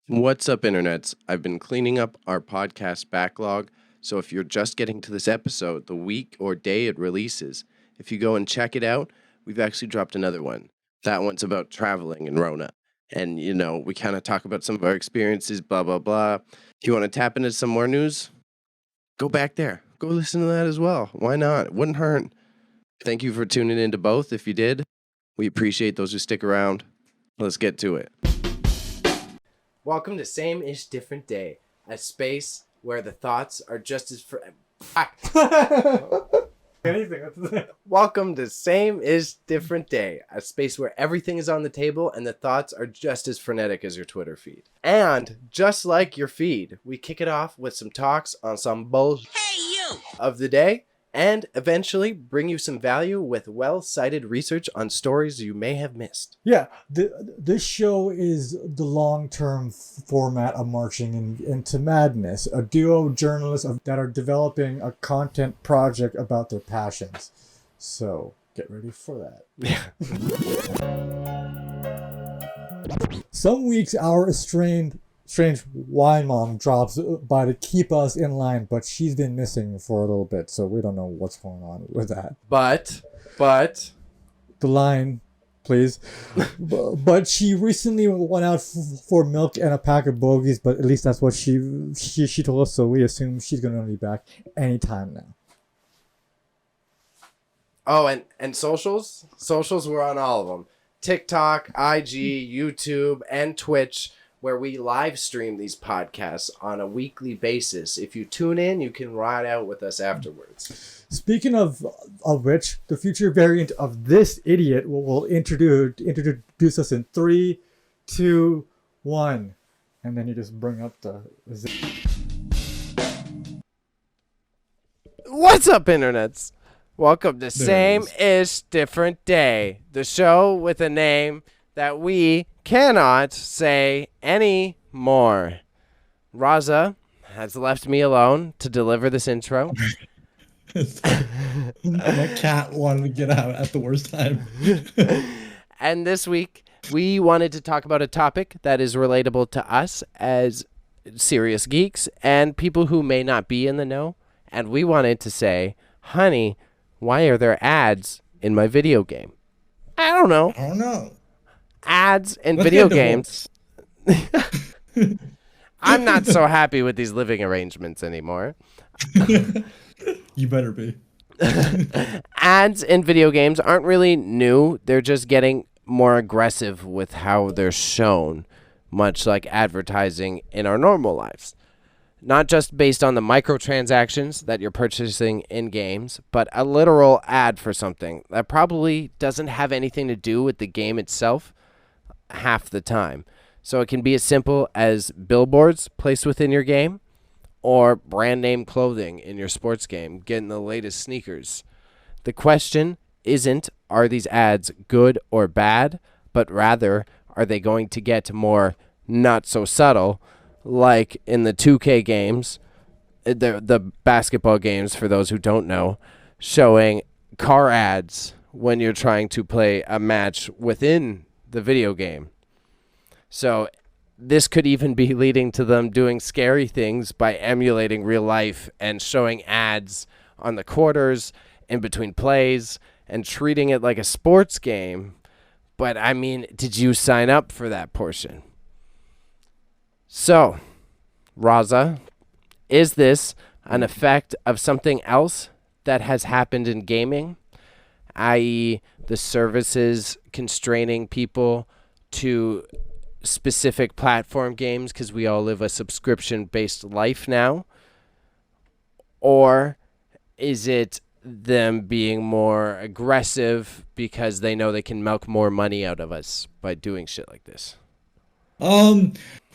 What's up, internets? I've been cleaning up our podcast backlog, so if you're just getting to this episode, the week or day it releases, if you go and check it out, we've actually dropped another one. That one's about traveling in Rona. And, we kind of talk about some of our experiences, blah, blah, blah. If you want to tap into some more news, go back there. Go listen to that as well. Why not? It wouldn't hurt. Thank you for tuning into both. If you did, we appreciate those who stick around. Let's get to it. Welcome to Same-ish Different Day, a space where the thoughts are just as Welcome to Same-ish Different Day, a space where everything is on the table and the thoughts are just as frenetic as your Twitter feed. And just like your feed, we kick it off with some talks on some bullshit of the day, and eventually bring you some value with well-cited research on stories you may have missed. Yeah, this show is the long-term format of marching into madness. A duo of journalists that are developing a content project about their passions. So get ready for that. Yeah. Some weeks our strange wine mom drops by to keep us in line, but she's been missing for a little bit, so we don't know what's going on with that. But the line, please. But she recently went out for milk and a pack of bogeys, but at least that's what she told us, so we assume she's gonna be back anytime now. Oh, and socials were on all of them. TikTok, IG, YouTube, and Twitch, where we live stream these podcasts on a weekly basis. If you tune in, you can ride out with us afterwards. Speaking of which, the future variant of this idiot will introduce us in 3, 2, 1. And then you just bring up the... What's up, internets? Welcome to Same-ish Different Day, the show with a name that we cannot say anymore. Raza has left me alone to deliver this intro. My cat wanted to get out at the worst time. And this week, we wanted to talk about a topic that is relatable to us as serious geeks and people who may not be in the know. And we wanted to say, honey, why are there ads in my video game? I don't know. Ads in video games. I'm not so happy with these living arrangements anymore. You better be. Ads in video games aren't really new. They're just getting more aggressive with how they're shown, much like advertising in our normal lives. Not just based on the microtransactions that you're purchasing in games, but a literal ad for something that probably doesn't have anything to do with the game itself half the time. So it can be as simple as billboards placed within your game or brand name clothing in your sports game, getting the latest sneakers. The question isn't, are these ads good or bad, but rather, are they going to get more not so subtle, like in the 2K games, the basketball games, for those who don't know, showing car ads when you're trying to play a match within the video game. So this could even be leading to them doing scary things by emulating real life and showing ads on the quarters, in between plays, and treating it like a sports game. But I mean, did you sign up for that portion? So, Raza, is this an effect of something else that has happened in gaming, i.e. the services constraining people to specific platform games because we all live a subscription-based life now? Or is it them being more aggressive because they know they can milk more money out of us by doing shit like this?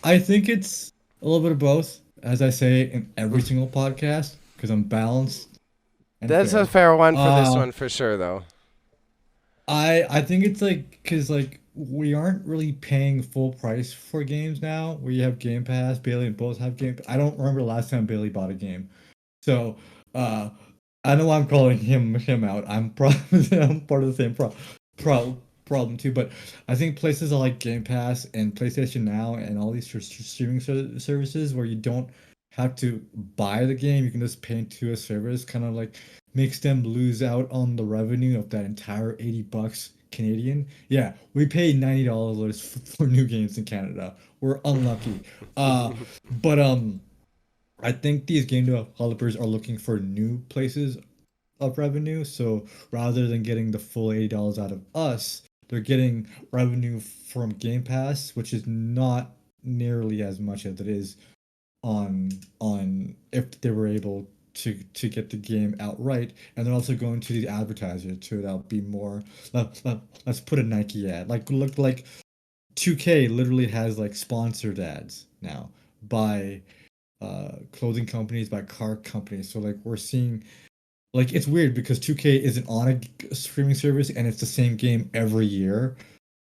I think it's a little bit of both, as I say in every single podcast, because I'm balanced. That's fair. A fair one for this one for sure, though. I think it's like, because like we aren't really paying full price for games now. We have Game Pass. Bailey and both have Game Pass. I don't remember the last time Bailey bought a game. So, I know I'm calling him out. I'm part of the same problem too. But I think places like Game Pass and PlayStation Now and all these streaming services where you don't have to buy the game, you can just pay into a service, kind of like makes them lose out on the revenue of that entire $80 Canadian. Yeah, we pay $90 for new games in Canada. We're unlucky. But I think these game developers are looking for new places of revenue. So rather than getting the full $80 out of us, they're getting revenue from Game Pass, which is not nearly as much as it is on if they were able to get the game outright, and they're also going to the advertiser to that'll be more. Let's put a Nike ad. Like look like 2K literally has like sponsored ads now by clothing companies, by car companies. So like we're seeing like it's weird because 2K isn't on a streaming service and it's the same game every year.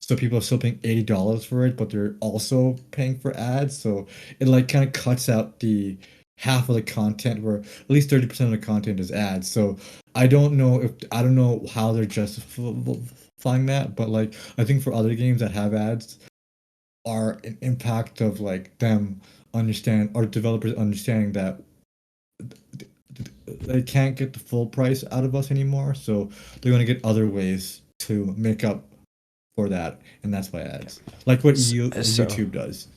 So people are still paying $80 for it, but they're also paying for ads. So it like kind of cuts out the half of the content where at least 30% of the content is ads. So I don't know how they're justifying that, but like I think for other games that have ads are an impact of like them understand or developers understanding that they can't get the full price out of us anymore, so they're going to get other ways to make up for that, and that's by ads, like what So, YouTube does.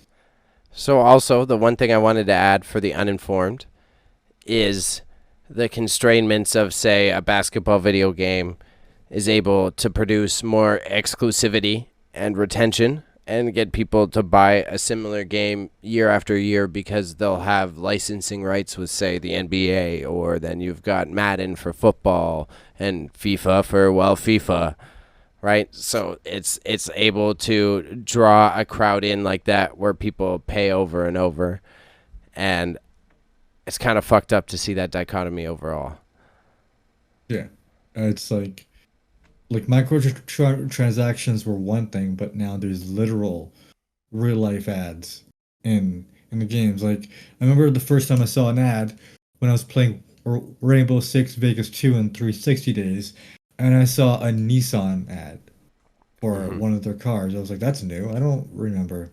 so also the one thing I wanted to add for the uninformed is the constraints of, say, a basketball video game is able to produce more exclusivity and retention and get people to buy a similar game year after year because they'll have licensing rights with, say, the NBA, or then you've got Madden for football and FIFA for, well, FIFA, right? So it's able to draw a crowd in like that where people pay over and over, and it's kind of fucked up to see that dichotomy overall. Yeah, it's like microtransactions were one thing, but now there's literal real life ads in the games. Like I remember the first time I saw an ad when I was playing Rainbow Six Vegas 2 in 360 days, and I saw a Nissan ad for Hmm. one of their cars. I was like, that's new. I don't remember.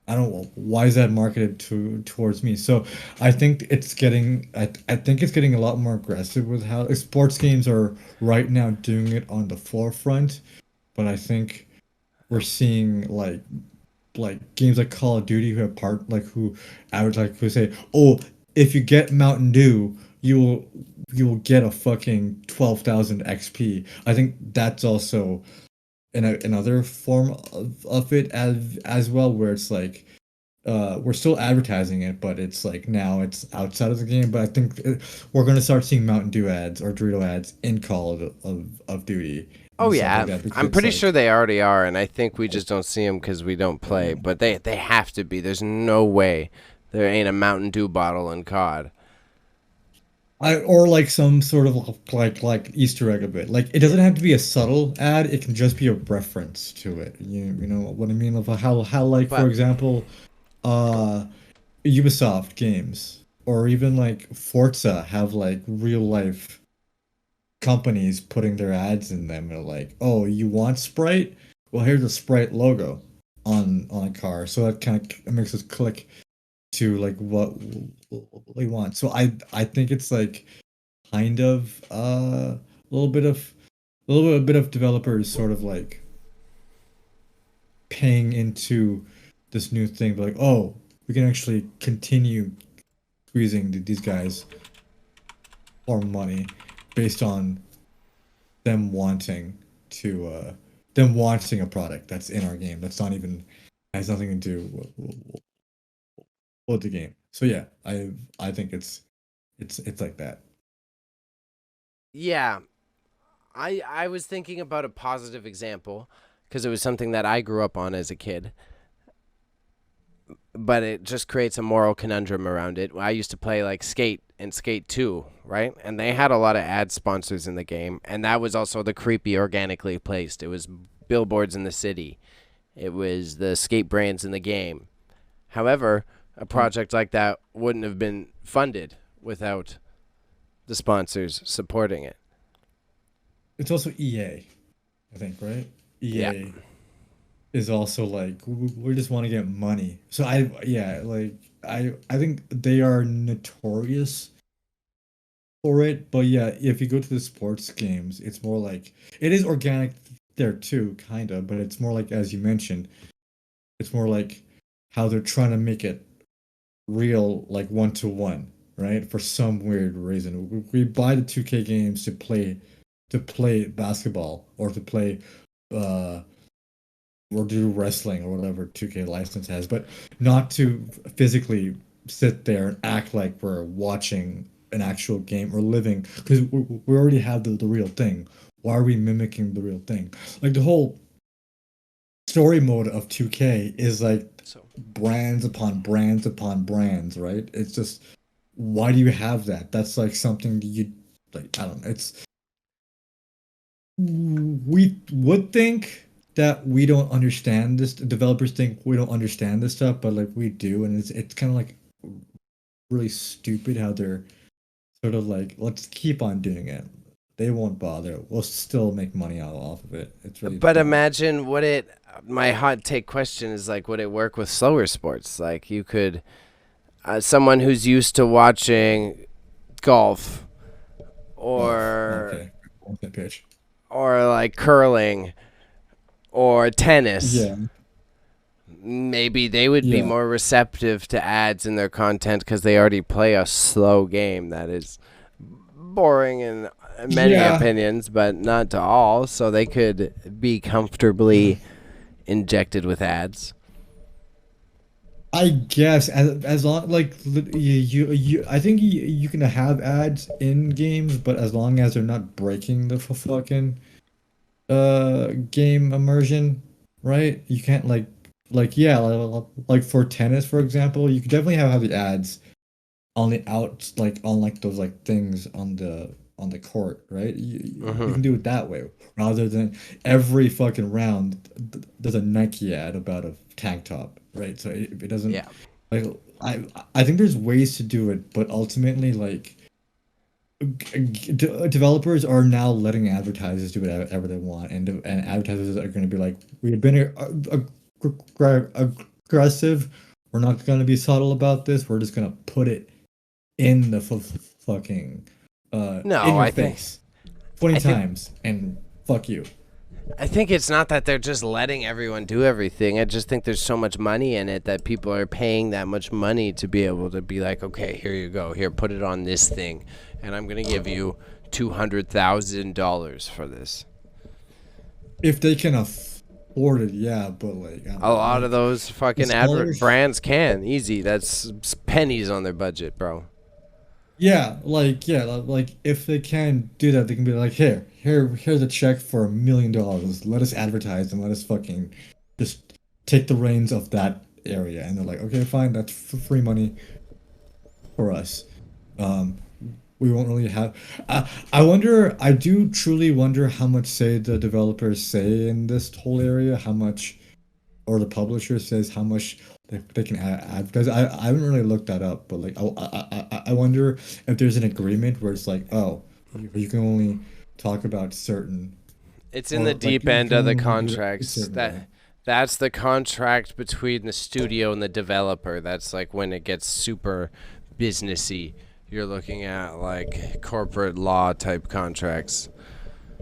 I don't. Why is that marketed towards me? So I think it's getting. I think it's getting a lot more aggressive with how sports games are right now doing it on the forefront. But I think we're seeing like games like Call of Duty who have part like who advertise who say, oh, if you get Mountain Dew, you will get a fucking 12,000 XP. I think that's also another form of it as well, where it's like we're still advertising it, but it's like now it's outside of the game. But I think we're gonna start seeing Mountain Dew ads or Dorito ads in Call of Duty Oh and stuff like yeah, that because I'm it's pretty like sure they already are, and I think we just don't see them because we don't play. But they have to be. There's no way there ain't a Mountain Dew bottle in COD. or like some sort of like Easter egg of it. Like it doesn't have to be a subtle ad. It can just be a reference to it. You know what I mean? Of how like for But example, uh, Ubisoft games or even like Forza have like real life companies putting their ads in them. They're like, oh, you want Sprite? Well, here's the Sprite logo on a car. So that kind of makes us click to like what we want. So I think it's like kind of a little bit of a bit of developers sort of like paying into this new thing, but like, oh, we can actually continue squeezing these guys more money based on them wanting to them wanting a product that's in our game that's not even has nothing to do with the game. So yeah, I think it's like that. yeah, I was thinking about a positive example because it was something that I grew up on as a kid, but it just creates a moral conundrum around it. I used to play like Skate and Skate 2, right? And they had a lot of ad sponsors in the game, and that was also the creepy organically placed. It was billboards in the city. It was the skate brands in the game. However, a project like that wouldn't have been funded without the sponsors supporting it. It's also EA, I think, right? Yeah. EA is also like we just want to get money. So yeah, like I think they are notorious for it. But yeah, if you go to the sports games, it's more like it is organic there too, kind of, but it's more like as you mentioned, it's more like how they're trying to make it real, like one to one, right? For some weird reason, we buy the 2K games to play basketball or to play uh or do wrestling or whatever 2K license has, but not to physically sit there and act like we're watching an actual game or living because we already have the real thing. Why are we mimicking the real thing? Like the whole story mode of 2K is like So brands upon brands upon brands, right? It's just why do you have that? That's like something that you like. I don't know. It's we would think that we don't understand this. Developers think we don't understand this stuff, but like we do, and it's kind of like really stupid how they're sort of like, let's keep on doing it. They won't bother. We'll still make money out off of it. It's really but dumb. imagine would it my hot take question is like would it work with slower sports? Like you could someone who's used to watching golf Oh, or okay. Okay, pitch. like curling or tennis, Yeah, maybe they would be yeah, more receptive to ads in their content because they already play a slow game that is boring in many yeah. opinions, but not to all. So they could be comfortably injected with ads. I guess as long like I think you can have ads in games, but as long as they're not breaking the fucking game immersion, right? You can't like yeah, like for tennis, for example, you could definitely have the ads on the out like on like those like things on the court, right? You Hmm. can do it that way rather than every fucking round there's a Nike ad about a tank top, right? So it doesn't Yeah. like I think there's ways to do it, but ultimately like developers are now letting advertisers do whatever they want, and advertisers are going to be like, we've been aggressive. We're not going to be subtle about this. We're just going to put it in the fucking in No, your face 20 I think times and fuck you. I think it's not that they're just letting everyone do everything. I just think there's so much money in it that people are paying that much money to be able to be like, okay, here you go. Here, put it on this thing. And I'm going to give you $200,000 for this. If they can afford it, yeah, but like I don't A know, lot of like those the fucking smaller brands can. Easy. That's pennies on their budget, bro. yeah, like if they can do that, they can be like, here's a check for $1 million. Let us advertise and let us fucking just take the reins of that area. And they're like, okay, fine, that's free money for us. Um, we won't really have. I wonder. I do truly wonder how much say the developers say in this whole area. How much, or the publisher says how much they can advertise. I haven't really looked that up, but like I wonder if there's an agreement where it's like, oh, you can only talk about certain, It's in the or like deep you end can of the only do it a contracts. certain way. That's the contract between the studio and the developer. That's like when it gets super businessy. You're looking at like corporate law type contracts.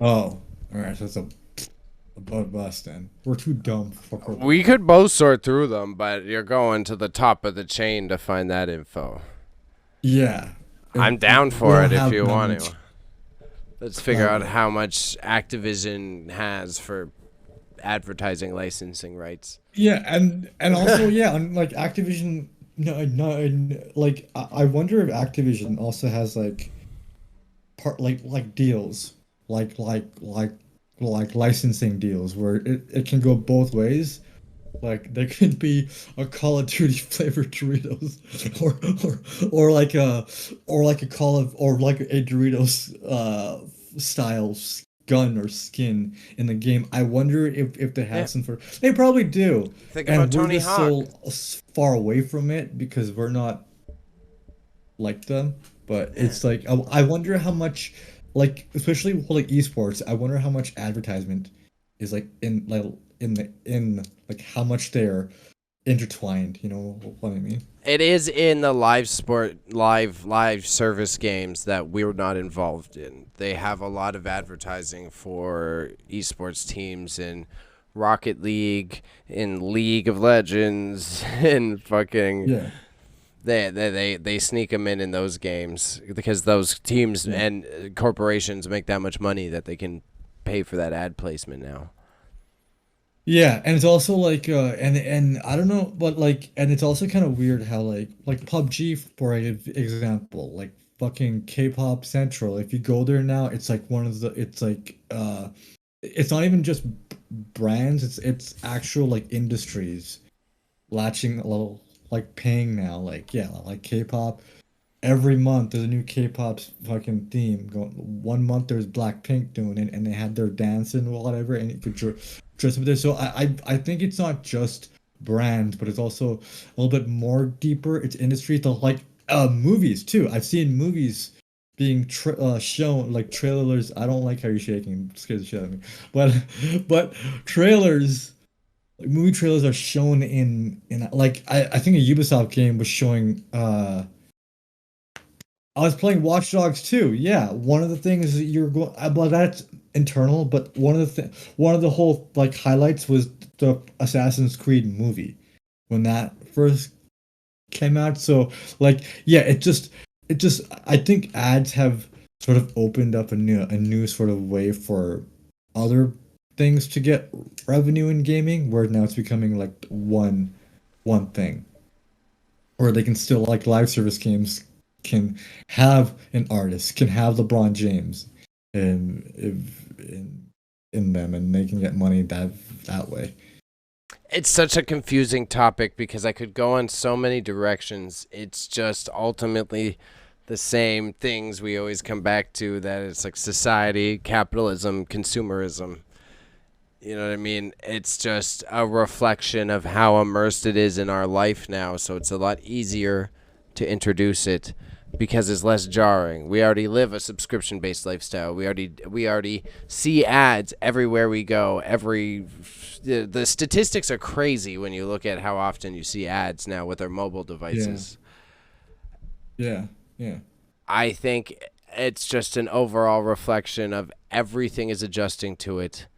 Oh, all right, so it's a bust then. We're too dumb for corporate We law. could both sort through them, but you're going to the top of the chain to find that info. Yeah, I'm and down we for don't it if have you that want much. to. Let's figure out Okay. how much Activision has for advertising licensing rights. Yeah, and also yeah, and like Activision, no, like I wonder if Activision also has like part like deals, like like licensing deals where it can go both ways. Like there could be a Call of Duty flavored Doritos, or like a Call of or like a Doritos style gun or skin in the game. I wonder if they Yeah, have some sort. They probably do, think about and we're Tony just Hawk. so far away from it because we're not like them. But Yeah. it's like I wonder how much, like especially for like esports. I wonder how much advertisement. is like in like how much they're intertwined. You know what I mean? It is in the live service games that we're not involved in. They have a lot of advertising for esports teams in Rocket League, in League of Legends, in fucking Yeah. they sneak them in those games because those teams Yeah. and corporations make that much money that they can pay for that ad placement now. Yeah, and it's also like and I don't know, but like and it's also kind of weird how like PUBG for example, like fucking K-pop Central. If you go there now, it's like one of the it's like it's not even just brands, it's actual like industries latching a little like paying now, like yeah, like K-pop. Every month there's a new K-pop fucking theme going. One month there's Blackpink doing it, and they had their dance and whatever, and you could dress up there. So I think it's not just brands, but it's also a little bit more deeper. It's industry to like movies too. I've seen movies being shown like trailers. I don't like how you're shaking. It scares the shit out of me. But trailers. Like movie trailers are shown in like I think a Ubisoft game was showing I was playing Watch Dogs too. Yeah, one of the things that you're going, well, that's internal. But one of the whole like highlights was the Assassin's Creed movie when that first came out. So like, yeah, it just I think ads have sort of opened up a new sort of way for other things to get revenue in gaming, where now it's becoming like one thing, or they can still like live service games can have an artist, can have LeBron James in them, and they can get money that way. It's such a confusing topic because I could go in so many directions. It's just ultimately the same things we always come back to, that it's like society, capitalism, consumerism. You know what I mean? It's just a reflection of how immersed it is in our life now, so it's a lot easier to introduce it because it's less jarring. We already live a subscription-based lifestyle. We already see ads everywhere we go. The statistics are crazy when you look at how often you see ads now with our mobile devices. Yeah. Yeah. I think it's just an overall reflection of everything is adjusting to it.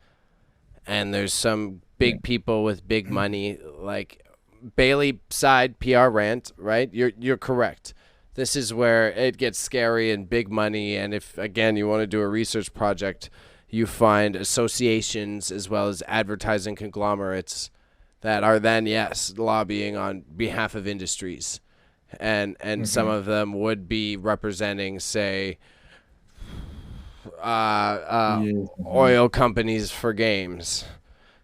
And there's some big people with big money, like Bayley side PR rant, right? You're correct. This is where it gets scary and big money. And if, again, you want to do a research project, you find associations as well as advertising conglomerates that are then, yes, lobbying on behalf of industries. And some of them would be representing, say, oil companies for games,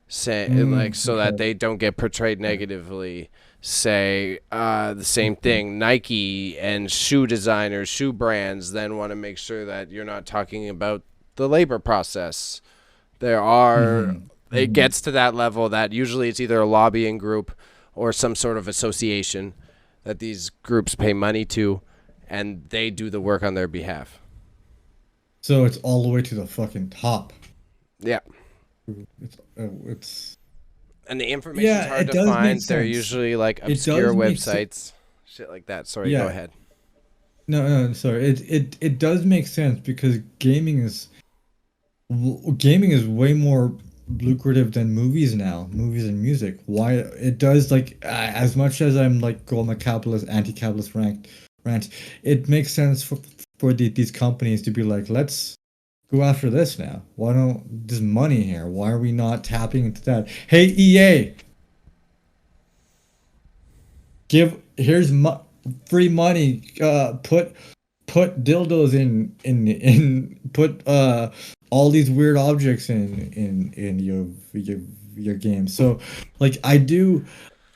say like so that they don't get portrayed negatively. Say the same thing, Nike and shoe designers, shoe brands then want to make sure that you're not talking about the labor process. There are it gets to that level that usually it's either a lobbying group or some sort of association that these groups pay money to, and they do the work on their behalf. So it's all the way to the fucking top. Yeah. It's And the information's hard to find. They're usually like obscure websites, shit like that. Sorry, go ahead. No, sorry. It does make sense because gaming is way more lucrative than movies now, movies and music. Why it does, like, as much as I'm like going a capitalist, anti-capitalist rant, it makes sense for these companies to be like, let's go after this now. Why don't there's money here? Why are we not tapping into that? Hey, EA, here's free money. Put dildos in put all these weird objects in your game. So like I do,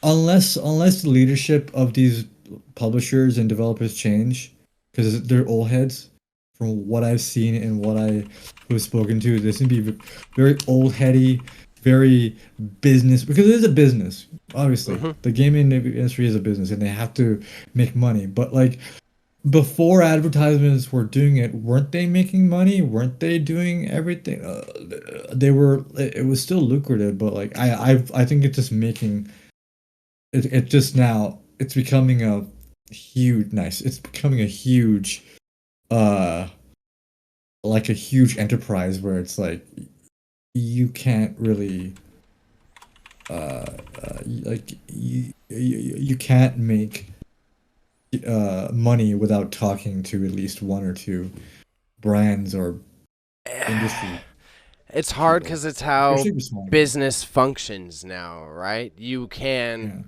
unless the leadership of these publishers and developers change, because they're old heads. From what I've seen and what I was spoken to, this would be very old heady, very business, because it is a business. Obviously, the gaming industry is a business, and they have to make money. But like, before advertisements were doing it, weren't they making money? Weren't they doing everything? They were. It was still lucrative, but like I think it's just making it. It just now it's becoming a huge nice. It's becoming a huge, uh, like a huge enterprise where it's like you can't really, like you can't make money without talking to at least one or two brands or industry It's hard people, because it's how especially the small ones. business functions now, right? You can Yeah,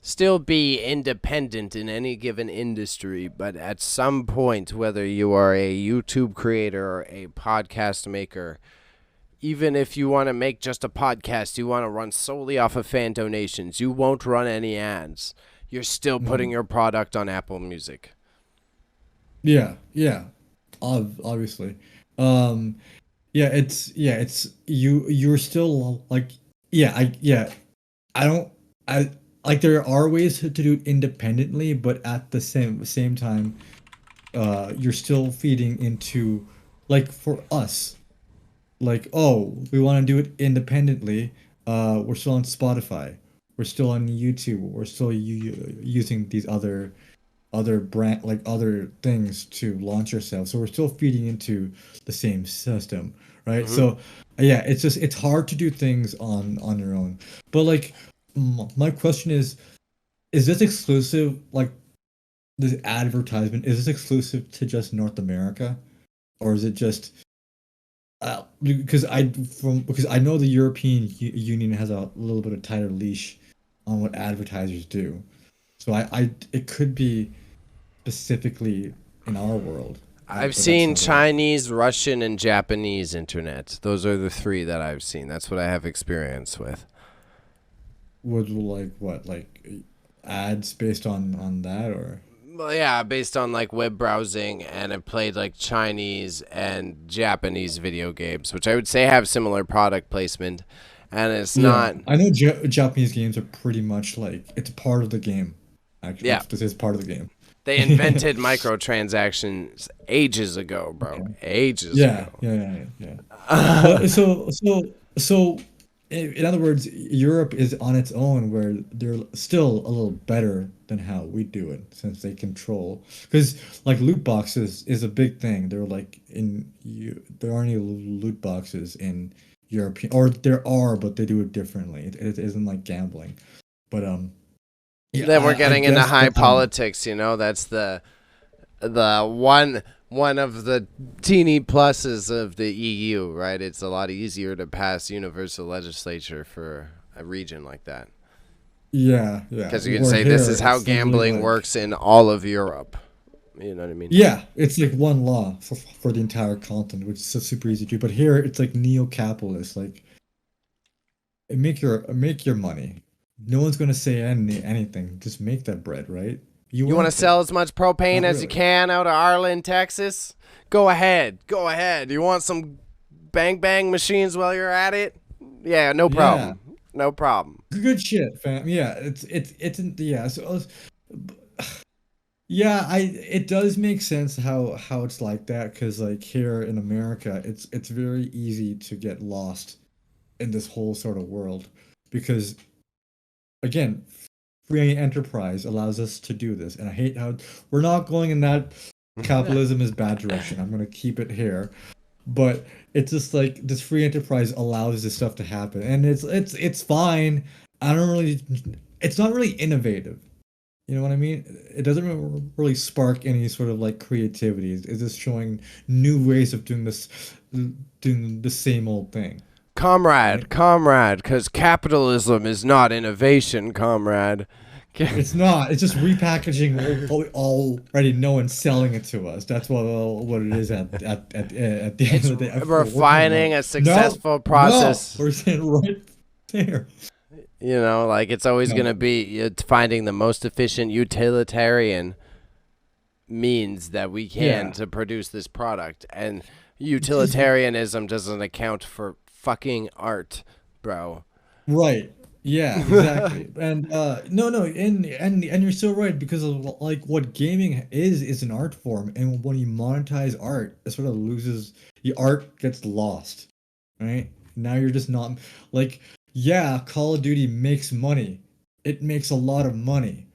still be independent in any given industry, but at some point, whether you are a YouTube creator or a podcast maker, even if you want to make just a podcast, you want to run solely off of fan donations, you won't run any ads. You're still putting no, your product on Apple Music. yeah, yeah, obviously, um, it's you're still like I don't I like there are ways to do it independently, but at the same time, you're still feeding into like for us. Like, oh, we want to do it independently. We're still on Spotify. We're still on YouTube. We're still using these other brand like other things to launch ourselves. So we're still feeding into the same system, right? Hmm. So yeah, it's just it's hard to do things on your own. But like my question is this exclusive like this advertisement is this exclusive to just North America or is it just because I know the European Union has a little bit of tighter leash on what advertisers do. So I it could be specifically in our world, I've but that's seen not it. Chinese, Russian, and Japanese internet. Those are the three that I've seen. That's what I have experience with. Would like what like ads based on that or Well, yeah, based on like web browsing, and I've played like Chinese and Japanese video games, which I would say have similar product placement. And it's yeah, not, I know Japanese games are pretty much like it's part of the game. Actually, yeah, this is part of the game. they invented microtransactions ages ago, bro. Okay. Ages Yeah, ago. yeah, yeah, yeah. But so in other words, Europe is on its own where they're still a little better than how we do it since they control because like loot boxes is a big thing. They're like there aren't any loot boxes in European or there are, but they do it differently. It isn't like gambling. But yeah, Then we're I getting into guess high I don't know. politics, you know? That's the one of the teeny pluses of the EU, right? It's a lot easier to pass universal legislature for a region like that. Yeah, yeah. Because you can Where say this here is how it's literally gambling like works in all of Europe. You know what I mean? yeah, it's like one law for the entire continent, which is so super easy to do. But here it's like neo-capitalist, like make your money. No one's gonna say anything. Just make that bread, right? You You want to worked it. sell as much propane Not as you really. can out of Arlen, Texas? Go ahead. Go ahead. You want some bang bang machines while you're at it? Yeah, no Yeah, problem. No problem. good shit, fam. Yeah, yeah. So yeah, I it does make sense how it's like that because like here in America, it's very easy to get lost in this whole sort of world because again, free enterprise allows us to do this. And I hate how we're not going in that capitalism is bad direction. I'm going to keep it here. But it's just like this free enterprise allows this stuff to happen. And it's fine. I don't really it's not really innovative. You know what I mean? It doesn't really spark any sort of like creativity. It's just showing new ways of doing the same old thing, right? Comrade, because capitalism is not innovation, comrade. It's not. It's just repackaging what we already know and selling it to us. That's what it is at the end It's of the day. We're kind of refining like, a no, successful no. process. We're saying right there. You know, like it's always going No. to be finding the most efficient utilitarian means that we can Yeah. to produce this product. And utilitarianism doesn't account for fucking art, bro. Right. Yeah, exactly. And no, and you're so right because of like what gaming is an art form, and when you monetize art, it sort of loses the art gets lost, right? Now you're just not like yeah, Call of Duty makes money. It makes a lot of money,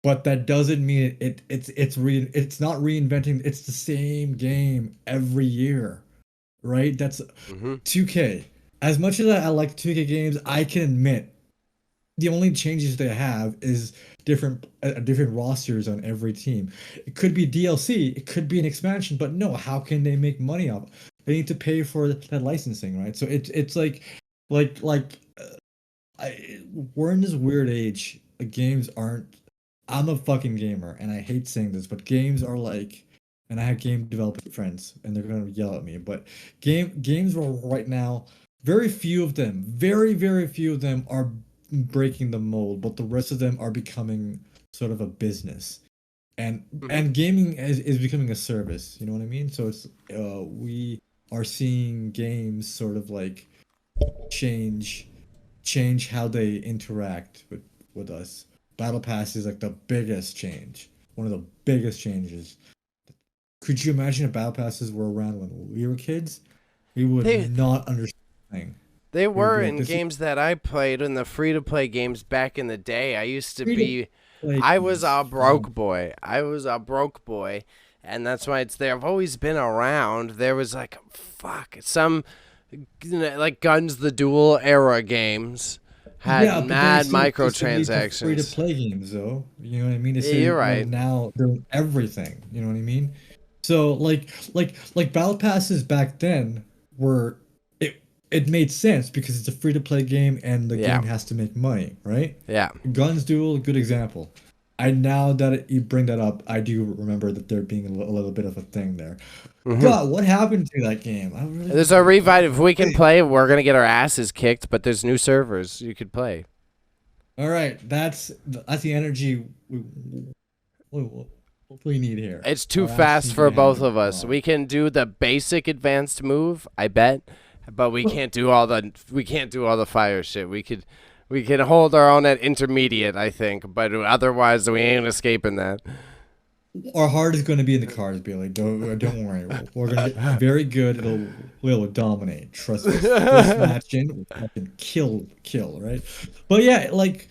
but that doesn't mean it's not reinventing. It's the same game every year, right? That's Hmm. 2K. As much as I like 2K games, I can admit the only changes they have is different rosters on every team. It could be DLC, it could be an expansion, but no, how can they make money off? They need to pay for that licensing, right? So it's like we're in this weird age. Games aren't. I'm a fucking gamer, and I hate saying this, but games are like. And I have game developer friends, and they're gonna yell at me. But games are right now. Very few of them, very few of them are breaking the mold, but the rest of them are becoming sort of a business. And Hmm. and gaming is becoming a service. You know what I mean? So it's we are seeing games sort of like change change how they interact with us. Battle Pass is like the biggest change, one of the biggest changes. Could you imagine if Battle Passes were around when we were kids? We would They not understand. they We would were be like, in this is games that I played in the free to play games back in the day. I used to free to be play I was games. a broke boy. I was a broke boy, and that's why it's there. I've always been around. There was like fuck some like Guns the Duel era games had Yeah, but mad they still made for free to microtransactions. play games though. You know what I mean? They Yeah, say you're well right. now they're everything. You know what I mean? So like battle passes back then were it made sense because it's a free to play game and the Yeah, game has to make money, right? yeah. Guns Duel, good example. I now that you bring that up, I do remember that there being a little bit of a thing there. Hmm. God, what happened to that game? I really There's a revive. If we can play, we're gonna get our asses kicked. But there's new servers you could play. All right, that's the energy we, we need here. It's too Our asses fast need to for be both handed. of us. We can do the basic advanced move, I bet, but we can't do all the fire shit. We can hold our own at intermediate, I think, but otherwise we ain't escaping that. Our heart is going to be in the cards, Bailey. Don't worry. We're going to get very good. We'll dominate. Trust us. First match in, we'll fucking kill, right? But yeah, like,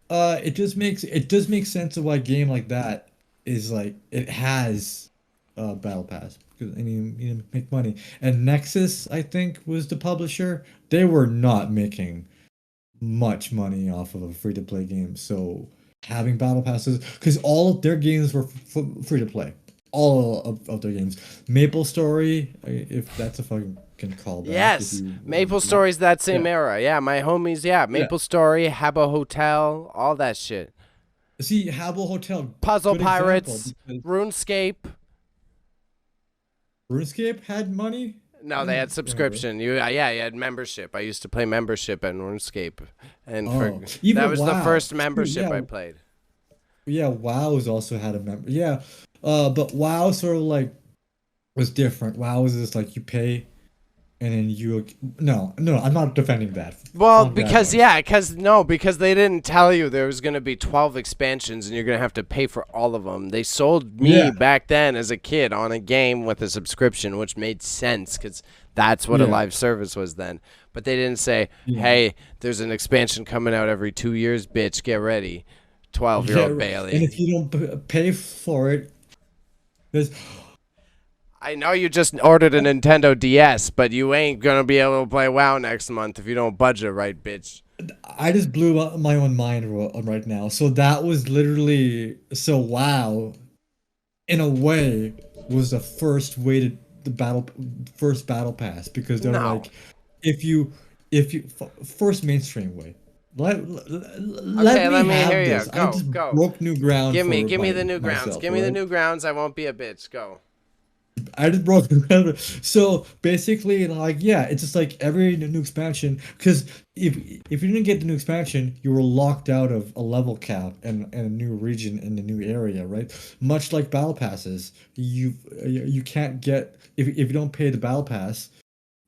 it does make sense of why a game like that is like it has battle pass because I mean you make money. And Nexus, I think, was the publisher. They were not making much money off of a free to play game. So having battle passes, because all of their games were free to play, all of their games. Maple Story, if that's a fucking callback, if Yes, you Maple remember that. Story's that Yeah, same era. Yeah, my homies. Yeah, yeah. Maple Story, Habbo Hotel, all that shit. See, Habbo Hotel, Puzzle good example Pirates, because RuneScape. RuneScape had money. No, I they had don't remember. subscription. Yeah, you had membership. I used to play membership in RuneScape, and for Oh, that even was the WoW. first True, membership I yeah, played. yeah. WoW has also had a member. Yeah, but WoW sort of like was different. WoW was just like you pay and then you no, I'm not defending that. Well, Calm down, because boys. yeah, because they didn't tell you there was going to be 12 expansions and you're going to have to pay for all of them. They sold me Yeah, back then as a kid on a game with a subscription, which made sense cuz that's what a yeah, live service was then. But they didn't say, yeah, "Hey, there's an expansion coming out every 2 years, bitch, get ready." yeah. 12-year-old And Bailey. if you don't pay for it, there's I know you just ordered a Nintendo DS, but you ain't going to be able to play WoW next month if you don't budget right, bitch. I just blew up my own mind right now. So that was literally so WoW in a way was the first weighted the battle first battle pass because they're No. like if you first mainstream way. Let Okay, me let me hear have you. this. I Go, just go. broke new ground for Give me the new grounds. myself, Give me the right? new grounds. I won't be a bitch. Go. I just broke new ground. So basically, like, yeah, it's just like every new expansion. Because if you didn't get the new expansion, you were locked out of a level cap and a new region in the new area, right? Much like battle passes, you can't get if you don't pay the battle pass,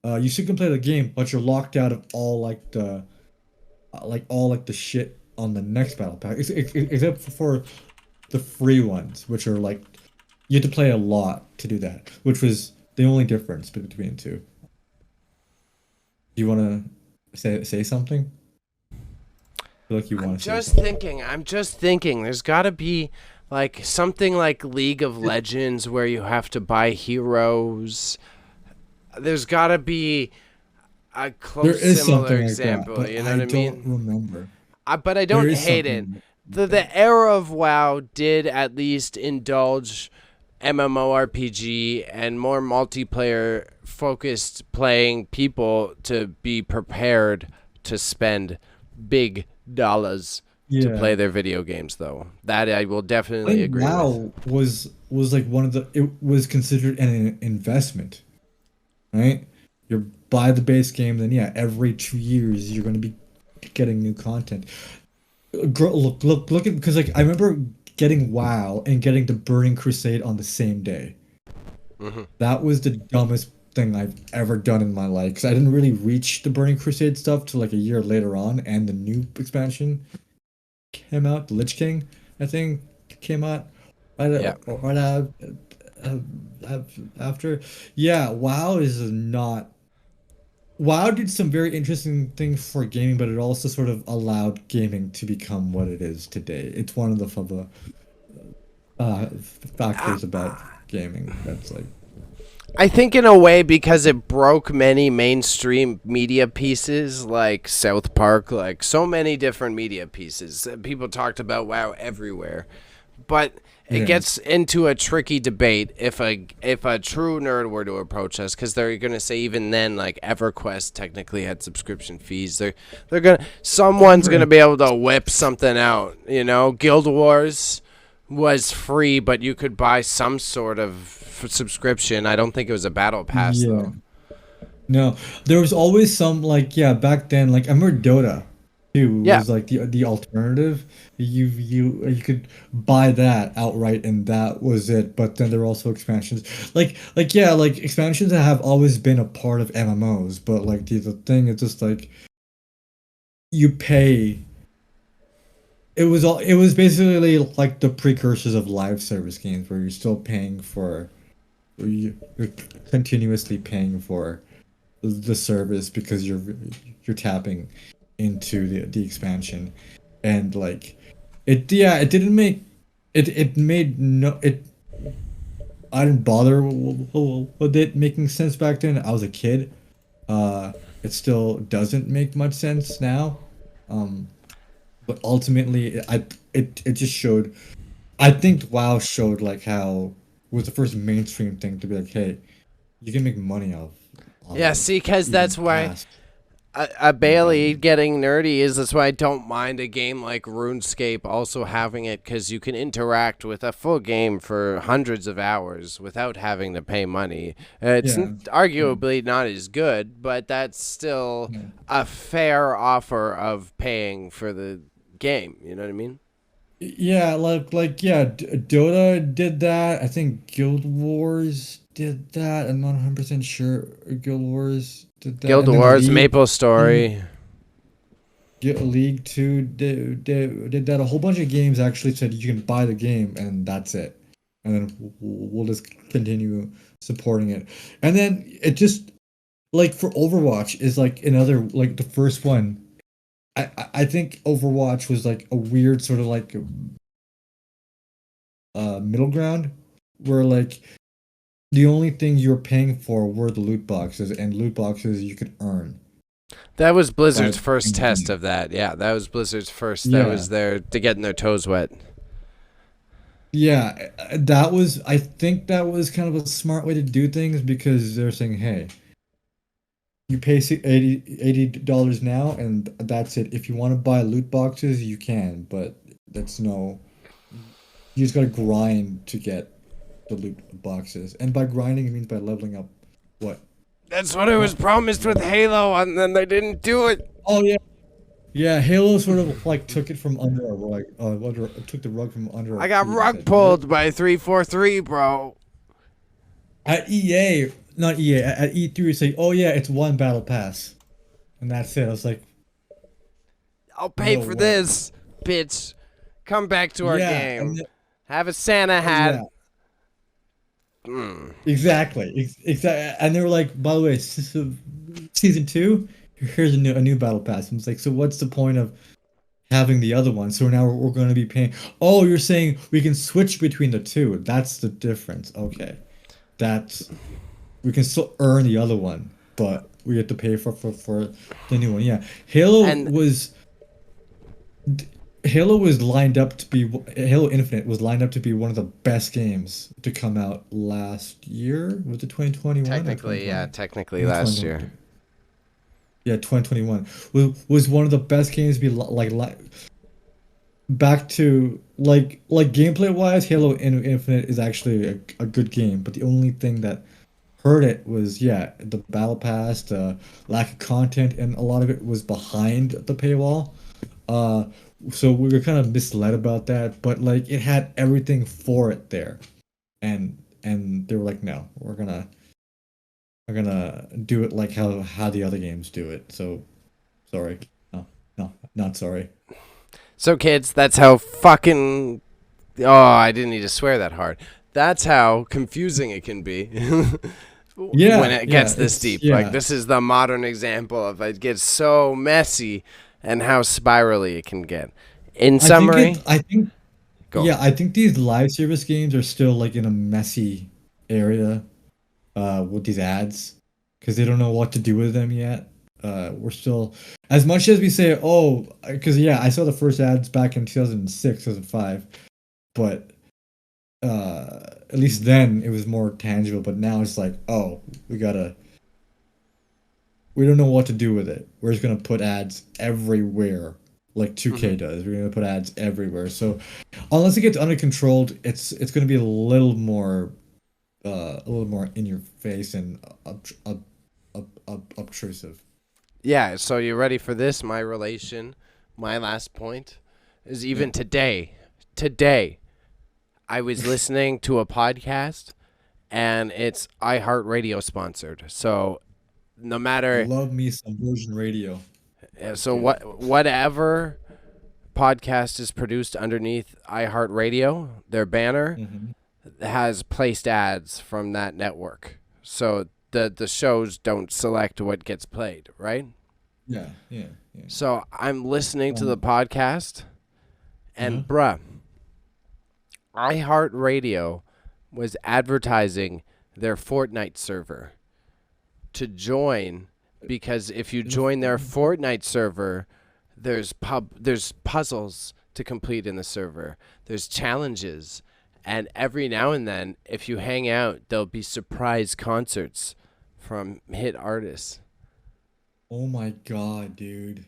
you still can play the game, but you're locked out of all like the like all like the shit on the next battle pack, except for the free ones, which are like you had to play a lot to do that, which was the only difference between the two. You want to say something? I feel like you want to say something. I'm just thinking. There's got to be like something like League of Legends where you have to buy heroes. There's got to be a There close is similar something like that, example. but You know I what I don't mean? remember. But I There don't is hate it. something like that. The era of WoW did at least indulge MMORPG and more multiplayer focused playing people to be prepared to spend big dollars to play Yeah. their video games, though. That I will I definitely think agree with. WoW was like one of the it was considered an investment, right? You buy the base game, then yeah, every 2 years you're going to be getting new content. Look at because like I remember getting WoW and getting the Burning Crusade on the same day. Hmm. That was the dumbest thing I've ever done in my life because I didn't really reach the Burning Crusade stuff till like a year later on, and the new expansion came out. The Lich King, I think, came out Yeah. right out, uh, after. Yeah, WoW is not. WoW did some very interesting things for gaming, but it also sort of allowed gaming to become what it is today. It's one of the I, factors about gaming that's like, I think in a way because it broke many mainstream media pieces like South Park, like so many different media pieces. People talked about WoW everywhere. But it yeah, gets into a tricky debate if a true nerd were to approach us because they're gonna say even then like EverQuest technically had subscription fees. They're gonna someone's gonna right. be able to whip something out. You know, Guild Wars was free, but you could buy some sort of subscription. I don't think it was a battle pass Yeah. though. No, there was always some like yeah back then like I remember Dota too Yeah, was like the alternative. You could buy that outright and that was it. But then there were also expansions like yeah like expansions that have always been a part of MMOs. But like the thing is just like you pay. It was basically like the precursors of live service games where you're still paying for you're continuously paying for the service because you're tapping into the expansion and like it yeah it didn't make it made no it I didn't bother with it making sense back then. I was a kid. It still doesn't make much sense now. um but ultimately it just showed. I think WoW showed like how it was the first mainstream thing to be like, hey, you can make money off yeah. of See, because even that's why past a Bailey environment. getting nerdy is that's why I don't mind a game like RuneScape also having it because you can interact with a full game for hundreds of hours without having to pay money. Yeah, yeah, Arguably not as good, but that's still yeah. a fair offer of paying for the game. You know what I mean? Yeah, like yeah, Dota did that. I think Guild Wars did that. I'm not 100% sure Guild Wars did that. Guild And then Wars, League Maple League, Story. League 2 did that. A whole bunch of games actually said you can buy the game and that's it. And then we'll just continue supporting it. And then it just like for Overwatch is like another like the first one. I think Overwatch was like a weird sort of like middle ground where like the only thing you were paying for were the loot boxes and loot boxes you could earn That was by Blizzard's playing first the test game. of that. Yeah, that was Blizzard's first. That Yeah. was their to getting their toes wet. Yeah, that was I think that was kind of a smart way to do things because they're saying, "Hey, you pay $80 now and that's it. If you want to buy loot boxes, you can, but that's no you just got to grind to get the loot boxes. And by grinding, it means by leveling up what? That's what it was Not promised with Halo, and then they didn't do it. Oh yeah. Yeah, Halo sort of like took it from under a rug, took the rug from under our I got feet and rug said, "Nope." pulled by 343, bro. At EA, not EA, at E3, it's like, "Oh yeah, it's one battle pass," and that's it. I was like, I'll pay No for way. this, bitch. Come back to our Yeah, game. Have a Santa hat. yeah, Mm. exactly, exactly. And they were like, by the way, season 2, here's a new battle pass. And it's like, so what's the point of having the other one? So now we're going to be paying. Oh, you're saying we can switch between the two. That's the difference. Okay, that's we can still earn the other one, but we have to pay for the new one. Yeah, And Halo was lined up to be Halo Infinite was lined up to be one of the best games to come out last year. Was it 2021 or technically 2020? technically last year. Yeah, 2021 was one of the best games to be like back to like gameplay wise. Halo Infinite is actually a good game, but the only thing that hurt it was the battle pass, the lack of content, and a lot of it was behind the paywall. Uh, so we were kind of misled about that, but like it had everything for it there, and they were like, no, we're gonna do it like how the other games do it. So sorry, no, no, not sorry. So kids, that's how fucking. Oh, I didn't need to swear that hard. That's how confusing it can be. Yeah, When it gets this it's deep. Like, this is the modern example of it gets so messy and how spirally it can get. In summary, I think go. yeah, I think these live service games are still like in a messy area with these ads because they don't know what to do with them yet. We're still, as much as we say, oh, because I saw the first ads back in 2006, 2005, but at least then it was more tangible. But now it's like, oh, we don't know what to do with it. We're just gonna put ads everywhere, like 2K does. We're gonna put ads everywhere. So unless it gets under controlled, it's gonna be a little more in your face and obtrusive. Yeah, so you ready for this? My last point is even Yeah. today, I was listening to a podcast and it's iHeartRadio sponsored. So no matter, Love me some Virgin Radio. That's so good. whatever podcast is produced underneath iHeartRadio, their banner Hmm. has placed ads from that network. So the shows don't select what gets played, right? Yeah, yeah, yeah. So I'm listening to the Um, podcast, uh-huh. and bruh, iHeartRadio was advertising their Fortnite server to join, because if you There's a join their Fortnite. Fortnite server, there's puzzles to complete in the server. There's challenges, and every now and then, if you hang out, there'll be surprise concerts from hit artists. Oh my God, dude.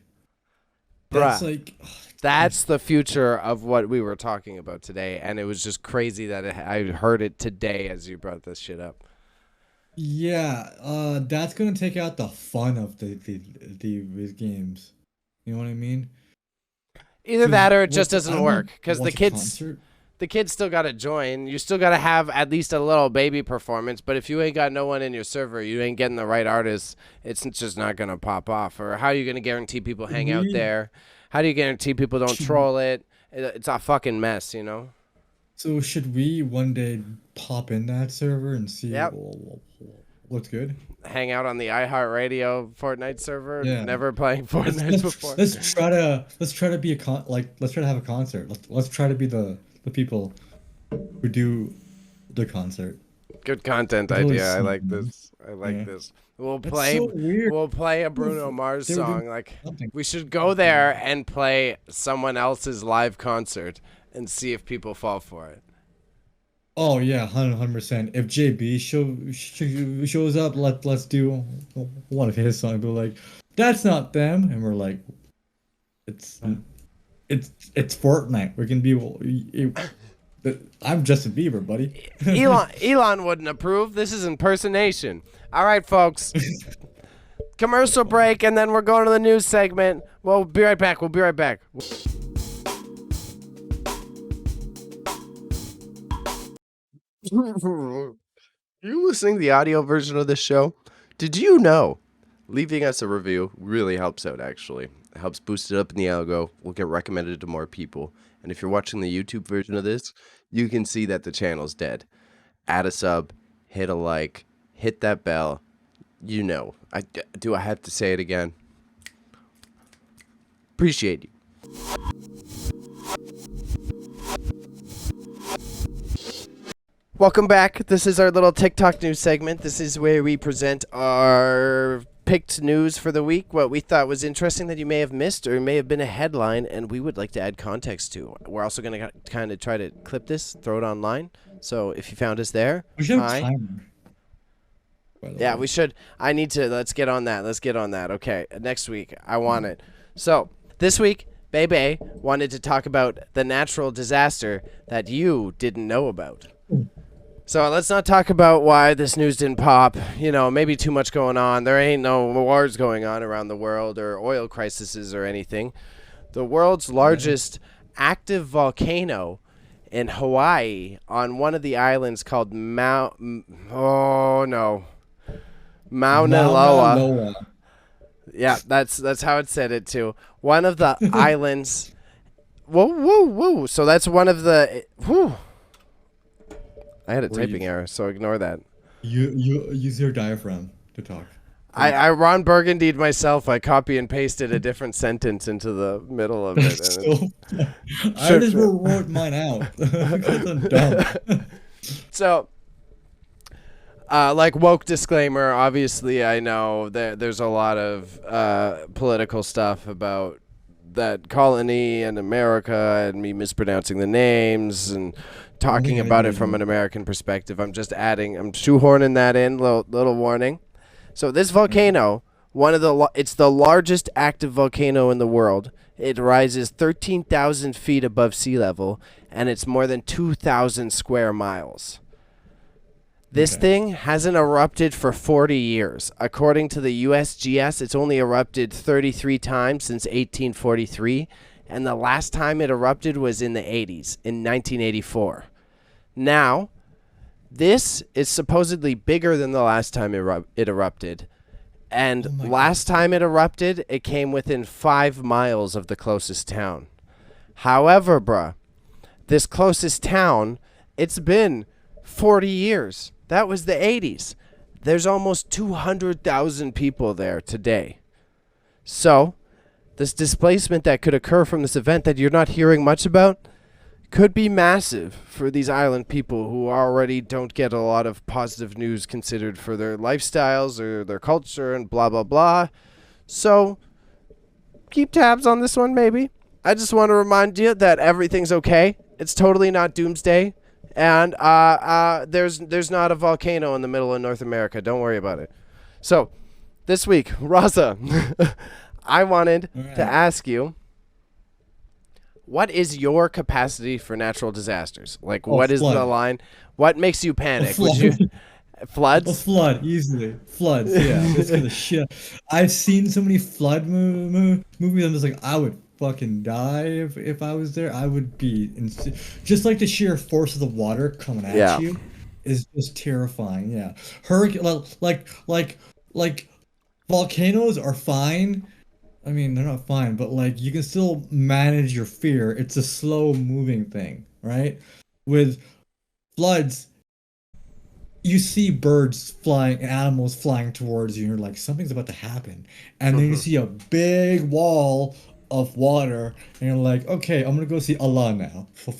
That's Bruh, like, that's the future of what we were talking about today, and it was just crazy that I heard it today as you brought this shit up. yeah. That's gonna take out the fun of these games. You know what I mean? Either Because that or it just what I doesn't don't want work, to because watch a concert. the kids still got to join. You still got to have at least a little baby performance. But if you ain't got no one in your server, you ain't getting the right artists, it's just not going to pop off. Or how are you going to guarantee people hang out We there? How do you guarantee people don't troll it? It's a fucking mess, you know? So should we one day pop in that server and see Yep. what's good? Hang out on the iHeartRadio Fortnite server, Yeah. never playing Let's Fortnite before. let's try to be let's try to have a concert. Let's try to be the people who do the concert. Good content It's always idea. I like something. this. I like Yeah. this. We'll That's play so weird. we'll play a Bruno Mars They were doing song. Like, something. we should go there and play someone else's live concert and see if people fall for it. Oh yeah, 100%. If JB shows up, let's do one of his songs. But like, that's not them, and we're like, it's it's Fortnite. We can be. I'm Justin Bieber, buddy. Elon wouldn't approve. This is impersonation. All right, folks. Commercial break, and then we're going to the news segment. We'll be right back. We'll be right back. You listening to the audio version of this show? Did you know leaving us a review really helps out, actually? It helps boost it up in the algo. We'll get recommended to more people. And if you're watching the YouTube version of this, you can see that the channel's dead. Add a sub, hit a like, hit that bell. You know. Do I have to say it again? Appreciate you. Welcome back. This is our little TikTok news segment. This is where we present our picked news for the week, what we thought was interesting that you may have missed or may have been a headline, and we would like to add context to. We're also going to kind of try to clip this, throw it online. So if you found us there, We should have a timer. yeah, we should. I need to. Let's get on that. Okay, next week. I want it. So this week, Bayley wanted to talk about the natural disaster that you didn't know about. So let's not talk about why this news didn't pop. You know, maybe too much going on. There ain't no wars going on around the world or oil crises or anything. The world's largest active volcano in Hawaii on one of the islands called Mauna Loa. Yeah, that's how it said it too. One of the islands. Whoa. So that's one of the. I had a typing error, so ignore that. You use your diaphragm to talk. I Ron Burgundied myself. I copy and pasted a different sentence into the middle of it. I just wrote mine out. I'm dumb. So, like woke disclaimer, obviously I know there's a lot of political stuff about that colony and America and me mispronouncing the names and talking about it from an American perspective. I'm shoehorning that in, little warning. So this volcano, it's the largest active volcano in the world. It rises 13,000 feet above sea level, and it's more than 2,000 square miles. This thing hasn't erupted for 40 years. According to the USGS, it's only erupted 33 times since 1843, and the last time it erupted was in the 80s, in 1984. Now, this is supposedly bigger than the last time it erupted, and last time it erupted, it came within 5 miles of the closest town. However, bruh, this closest town, it's been 40 years. That was the 80s. There's almost 200,000 people there today. So, this displacement that could occur from this event that you're not hearing much about could be massive for these island people who already don't get a lot of positive news considered for their lifestyles or their culture and blah, blah, blah. So, keep tabs on this one, maybe. I just want to remind you that everything's okay. It's totally not doomsday. And there's not a volcano in the middle of North America. Don't worry about it. So, this week, Raza, I wanted to ask you, what is your capacity for natural disasters? Like, what is the line? What makes you panic? Floods? A flood, easily. Floods, yeah. It's gonna shit. I've seen so many flood movies. I'm just like, I would fucking die if I was there. I would be just like the sheer force of the water coming at you is just terrifying. Yeah, hurricane like volcanoes are fine. I mean, they're not fine, but like you can still manage your fear. It's a slow moving thing, right? With floods, you see birds flying, animals flying towards you, and you're like, something's about to happen, and then you see a big wall of water, and you're like, okay, I'm gonna go see Allah now for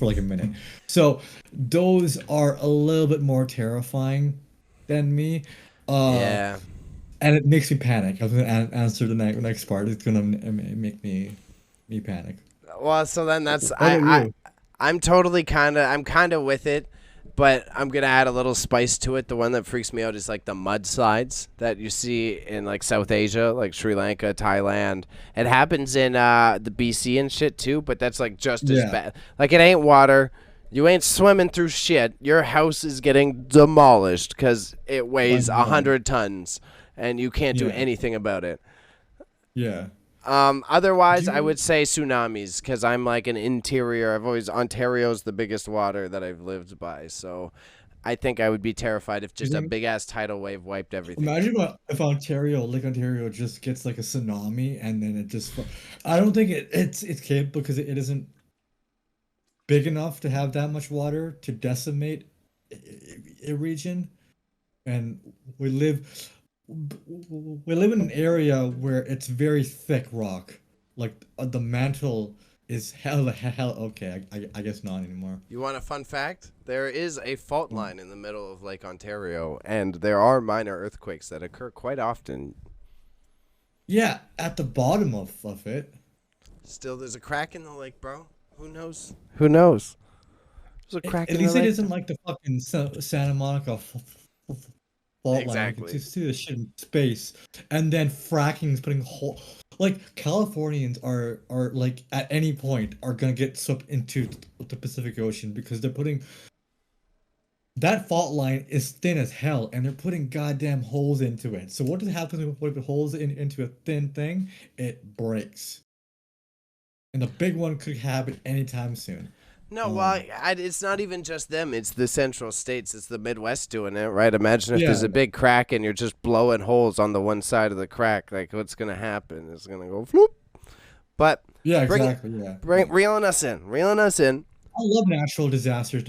like a minute. So those are a little bit more terrifying than me. And it makes me panic. I was gonna answer the next part. It's gonna make me panic. Well, so then that's I'm kind of with it. But I'm going to add a little spice to it. The one that freaks me out is like the mudslides that you see in like South Asia, like Sri Lanka, Thailand. It happens in the BC and shit too, but that's like just as bad. Like it ain't water. You ain't swimming through shit. Your house is getting demolished because it weighs 100 tons and you can't do anything about it. Yeah. Otherwise, I would say tsunamis because I'm like an interior. Ontario's the biggest water that I've lived by. So I think I would be terrified if just a think- big ass tidal wave wiped everything. Imagine if Lake Ontario just gets like a tsunami and then it just. I don't think it's capable because it isn't big enough to have that much water to decimate a region, and we live in an area where it's very thick rock. Like the mantle is hell. Okay, I guess not anymore. You want a fun fact? There is a fault line in the middle of Lake Ontario, and there are minor earthquakes that occur quite often. Yeah, at the bottom of it. Still, there's a crack in the lake, bro. Who knows? Who knows? There's a crack At in the least lake. it isn't like the fucking Santa Monica fault line. Exactly. You can see the shit in space, and then fracking is putting like Californians are like at any point are gonna get swept into the Pacific Ocean because they're putting that fault line is thin as hell, and they're putting goddamn holes into it. So what happens when you put holes into a thin thing? It breaks, and the big one could happen anytime soon. No, well, it's not even just them. It's the central states. It's the Midwest doing it, right? Imagine if there's a big crack and you're just blowing holes on the one side of the crack. Like, what's going to happen? It's going to go floop. But yeah, exactly. Reeling us in. I love natural disasters.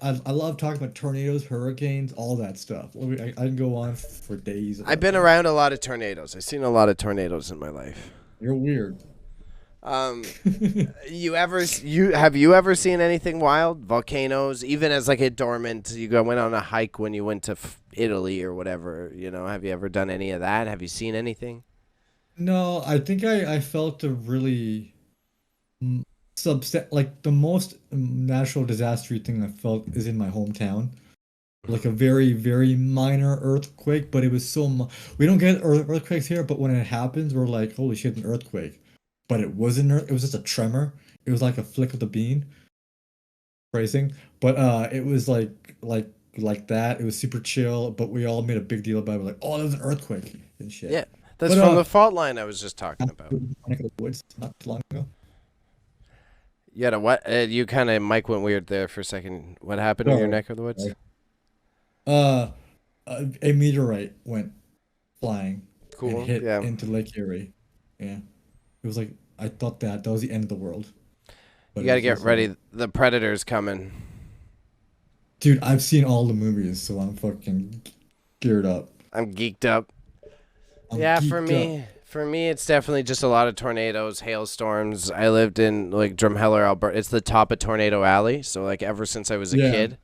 I love talking about tornadoes, hurricanes, all that stuff. I can go on for days. I've been around a lot of tornadoes. I've seen a lot of tornadoes in my life. You're weird. Have you ever seen anything wild? Volcanoes, even as like a dormant. Went on a hike when you went to Italy or whatever. Have you ever done any of that? Have you seen anything? No, I think I felt a really like the most natural disaster thing I felt is in my hometown. Like a very, very minor earthquake, but it was we don't get earthquakes here, but when it happens, we're like, holy shit, an earthquake. But it wasn't. It was just a tremor. It was like a flick of the bean. Phrasing, but it was like that. It was super chill. But we all made a big deal about it. We're like, oh, there's an earthquake and shit. Yeah, that's from the fault line I was just talking about. Woods not too long ago. You had a what? You kind of mic went weird there for a second. What happened in your neck of the woods? A meteorite went flying. Cool. And hit into Lake Erie. Yeah. It was like, I thought that was the end of the world. But you got to get ready. The Predator's coming. Dude, I've seen all the movies, so I'm fucking geared up. I'm geeked up. For me, it's definitely just a lot of tornadoes, hailstorms. I lived in like Drumheller, Alberta. It's the top of Tornado Alley. So like ever since I was a kid,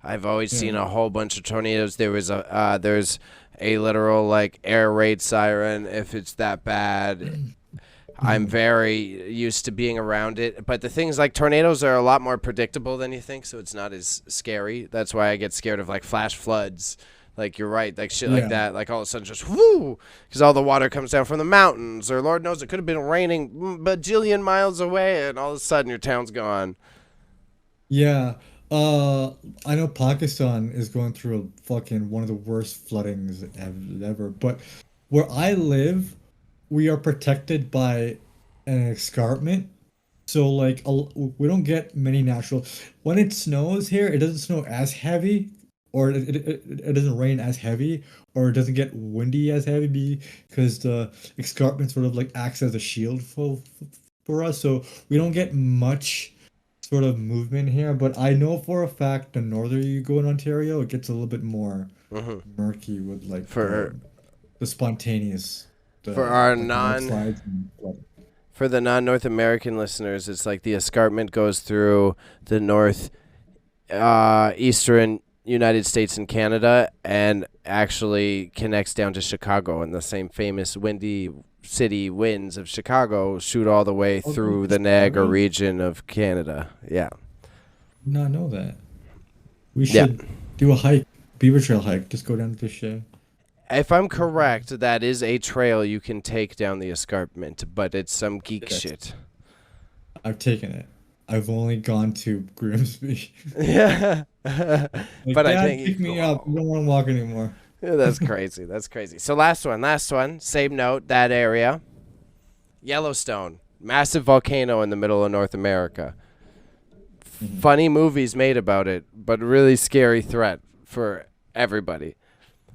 I've always seen a whole bunch of tornadoes. There's a literal like air raid siren if it's that bad. I'm very used to being around it. But the things like tornadoes are a lot more predictable than you think, so it's not as scary. That's why I get scared of like flash floods. Like, you're right, like shit like that. Like all of a sudden just whoo, because all the water comes down from the mountains, or Lord knows it could have been raining bajillion miles away, and all of a sudden your town's gone. Yeah. I know Pakistan is going through one of the worst floodings ever. But where I live, we are protected by an escarpment, so like we don't get many natural. When it snows here, it doesn't snow as heavy, or it doesn't rain as heavy, or it doesn't get windy as heavy because the escarpment sort of like acts as a shield for us. So we don't get much sort of movement here. But I know for a fact the northern you go in Ontario, it gets a little bit more murky with like the spontaneous. For the non-North American listeners, it's like the escarpment goes through the eastern United States and Canada, and actually connects down to Chicago, and the same famous windy city winds of Chicago shoot all the way through the Niagara region of Canada. Yeah. Not know that. We should do a hike, beaver trail hike. Just go down to the show. If I'm correct, that is a trail you can take down the escarpment, but it's some geek shit. I've taken it. I've only gone to Grimsby. Yeah. Like, but Dad, I think pick me up. I don't want to walk anymore. Yeah, that's crazy. That's crazy. So last one. Same note, that area. Yellowstone. Massive volcano in the middle of North America. Funny movies made about it, but really scary threat for everybody.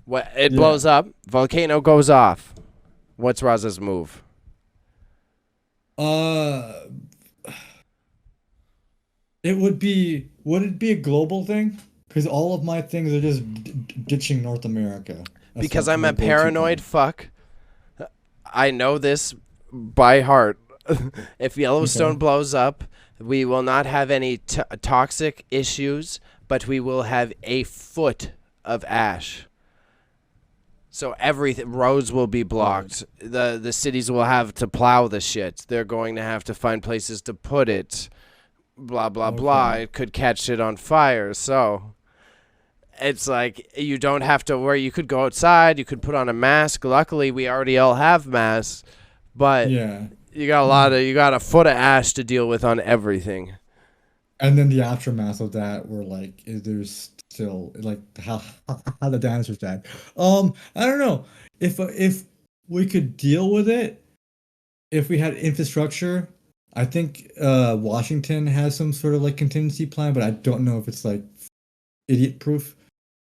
What it blows up, volcano goes off. What's Raza's move? Would it be a global thing? Because all of my things are just ditching North America. That's Because not I'm my a go-to paranoid thing. fuck. I know this by heart. If Yellowstone blows up, we will not have any toxic issues, but we will have a foot of ash. So roads will be blocked. The cities will have to plow the shit. They're going to have to find places to put it. Blah blah blah. It could catch it on fire. So it's like you don't have to worry. You could go outside. You could put on a mask. Luckily, we already all have masks, but you got you got a foot of ash to deal with on everything. And then the aftermath of that, were like, is there still like how the dancers died? I don't know if we could deal with it if we had infrastructure. I think Washington has some sort of like contingency plan, but I don't know if it's like idiot proof.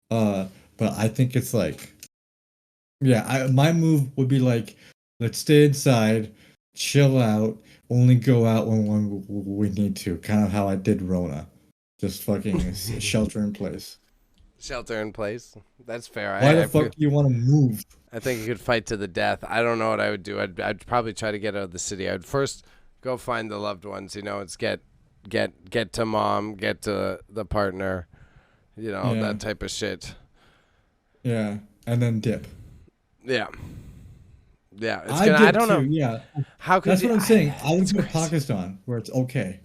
But I think it's like, my move would be like, let's stay inside, chill out, only go out when we need to. Kind of how I did Rona, just fucking shelter in place. Shelter in place. That's fair. Why the fuck do you want to move? I think you could fight to the death. I don't know what I would do. I'd probably try to get out of the city. I'd first go find the loved ones. You know, it's get to mom, get to the partner. You know, that type of shit. Yeah, and then dip. Yeah. Yeah, it's I don't know. Yeah, how could that's what I'm saying. I would go to Pakistan where it's okay.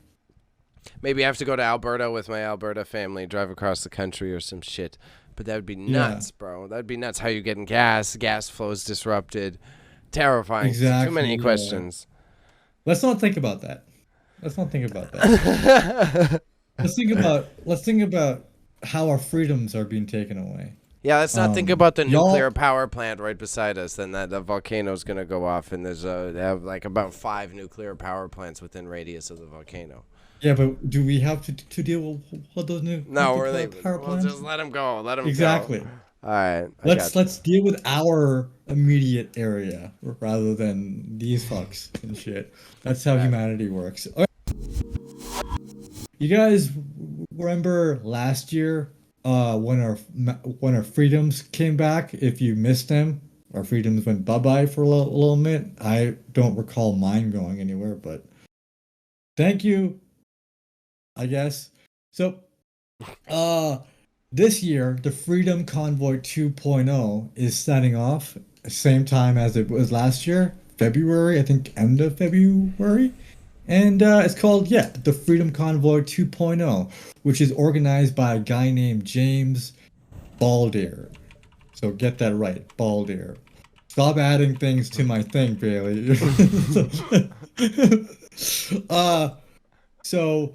Maybe I have to go to Alberta with my Alberta family, drive across the country or some shit. But that would be nuts, bro. That'd be nuts. How you getting gas? Gas flow is disrupted. Terrifying. Exactly. Too many questions. Let's not think about that. Let's think about how our freedoms are being taken away. Yeah, let's not think about the nuclear power plant right beside us. Then that the volcano's gonna go off, and they have like about 5 nuclear power plants within radius of the volcano. Yeah, but do we have to deal with those nuclear power plants? We'll just let them go. Let them exactly. go. All right. Let's deal with our immediate area rather than these fucks and shit. That's how humanity works. All right. You guys remember last year when our freedoms came back? If you missed them, our freedoms went bye-bye for a little bit. I don't recall mine going anywhere, but thank you, I guess. So, this year, the Freedom Convoy 2.0 is setting off same time as it was last year, February, I think end of February. And it's called, the Freedom Convoy 2.0, which is organized by a guy named James Baldier. So get that right, Baldier. Stop adding things to my thing, Bailey. So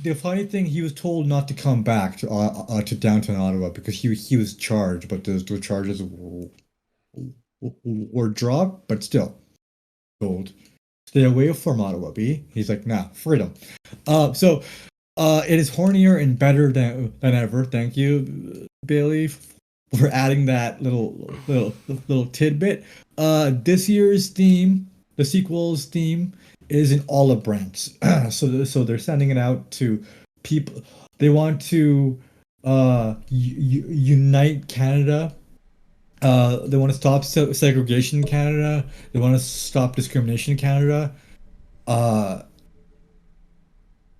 the funny thing, he was told not to come back to downtown Ottawa because he was charged, but the charges were dropped, but still told stay away from Ottawa, B. He's like, nah, freedom. So it is hornier and better than ever. Thank you, Bailey, for adding that little tidbit. This year's theme, the sequel's theme, is an olive branch. So they're sending it out to people. They want to unite Canada. They want to stop segregation in Canada. They want to stop discrimination in Canada.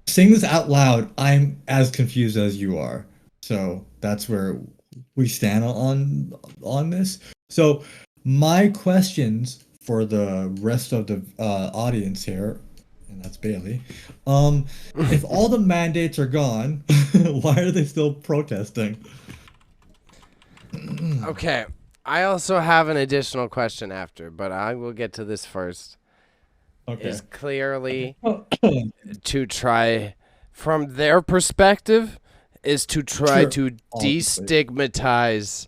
Saying this out loud, I'm as confused as you are. So that's where we stand on this. So my questions for the rest of the audience here, and that's Bailey. If all the mandates are gone, why are they still protesting? Okay. I also have an additional question after, but I will get to this first. Okay. Is clearly to try, from their perspective, is to try to destigmatize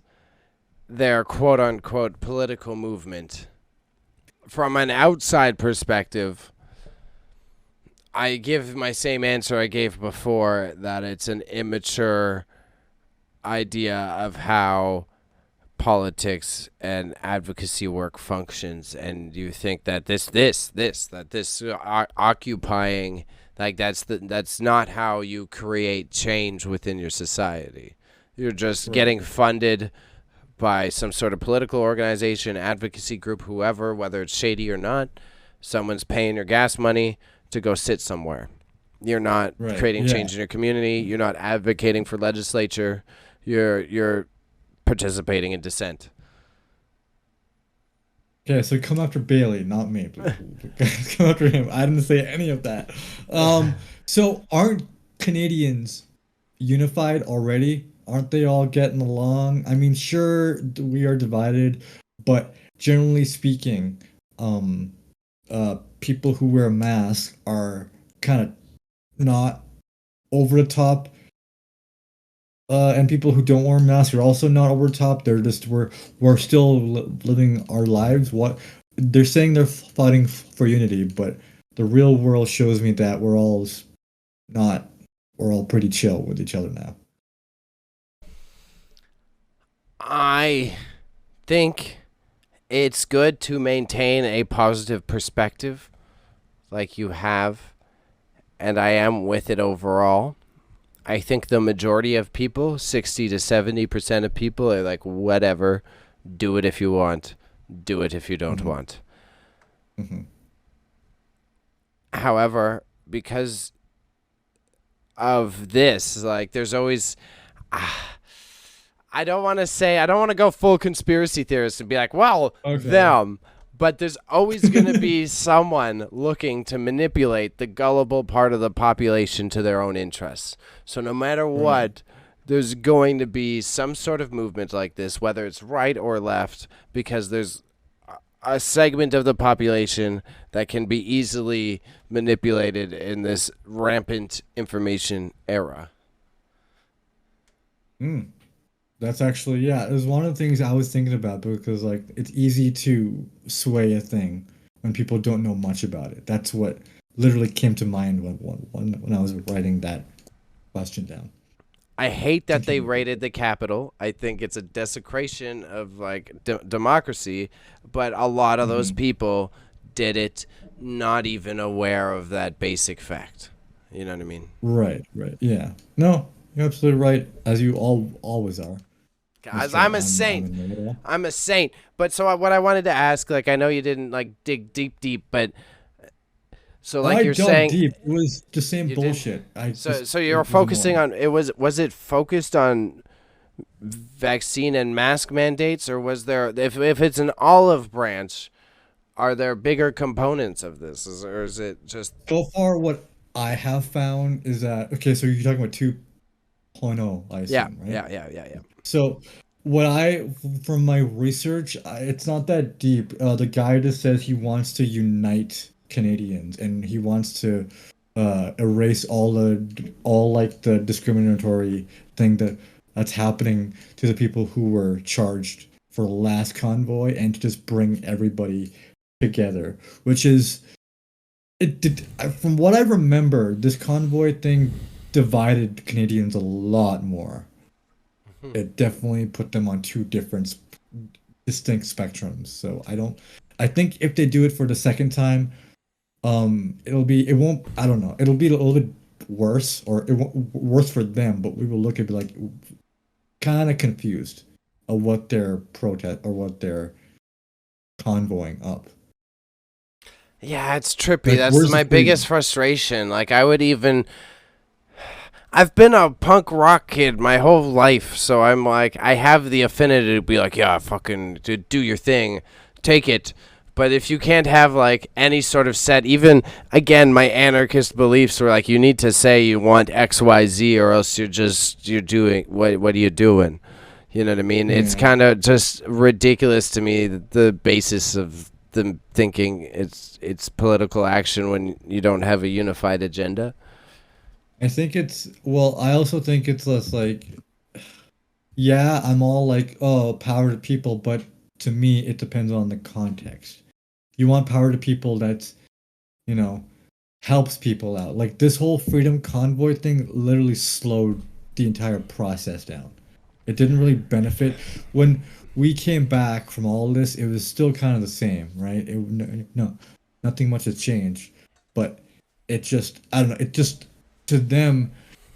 their quote-unquote political movement. From an outside perspective, I give my same answer I gave before, that it's an immature idea of how politics and advocacy work functions, and you think that occupying, like, that's not how you create change within your society. You're just getting funded by some sort of political organization, advocacy group, whoever, whether it's shady or not. Someone's paying your gas money to go sit somewhere. You're not creating change in your community. You're not advocating for legislature. You're participating in dissent. Okay, so come after Bayley, not me. Come after him. I didn't say any of that. So aren't Canadians unified already? Aren't they all getting along? I mean, sure, we are divided, but generally speaking, people who wear masks are kind of not over the top, and people who don't wear masks are also not over the top. We're still living our lives. What they're saying, they're fighting for unity, but the real world shows me that we're all not. We're all pretty chill with each other now. I think it's good to maintain a positive perspective like you have, and I am with it overall. I think the majority of people, 60 to 70% of people, are like, whatever, do it if you want, do it if you don't want. However, because of this, like, there's always... I don't want to go full conspiracy theorist and be like, well, them. But there's always going to be someone looking to manipulate the gullible part of the population to their own interests. So no matter what, there's going to be some sort of movement like this, whether it's right or left, because there's a segment of the population that can be easily manipulated in this rampant information era. That's actually, it was one of the things I was thinking about, because like it's easy to sway a thing when people don't know much about it. That's what literally came to mind when I was writing that question down. I hate that they raided the Capitol. I think it's a desecration of like democracy, but a lot of those people did it not even aware of that basic fact. You know what I mean? Right. Yeah. No, you're absolutely right, as you always are. Guys, I'm a saint. I'm a saint. But so what I wanted to ask, like, I know you didn't like dig deep, but so like you're saying, deep. It was the same bullshit. So you're focusing on it. Was it focused on vaccine and mask mandates, or was there, if it's an olive branch, are there bigger components of this, or is it just so far what I have found is that, okay, so you're talking about 2.0, I assume, right? Yeah. So from my research, it's not that deep. The guy just says he wants to unite Canadians, and he wants to erase all like the discriminatory thing that's happening to the people who were charged for the last convoy, and to just bring everybody together, which is from what I remember, this convoy thing divided Canadians a lot more. It definitely put them on two different distinct spectrums. So I think if they do it for the second time, it'll be a little bit worse, or worse for them, but we will look at like kind of confused of what they're protest or what they're convoying up. Yeah, it's trippy. Like, That's my biggest frustration. Like, I've been a punk rock kid my whole life, so I'm like, I have the affinity to be like, yeah, fucking do your thing, take it. But if you can't have like any sort of set, even again, my anarchist beliefs were like, you need to say you want X, Y, Z, or else you're doing what are you doing? You know what I mean? Yeah. It's kind of just ridiculous to me, the basis of them thinking it's political action when you don't have a unified agenda. I also think it's less like, yeah, I'm all like, oh, power to people, but to me, it depends on the context. You want power to people that's, helps people out. Like, this whole freedom convoy thing literally slowed the entire process down. It didn't really benefit when we came back from all this. It was still kind of the same, right? No, nothing much has changed, but it just I don't know. It just to them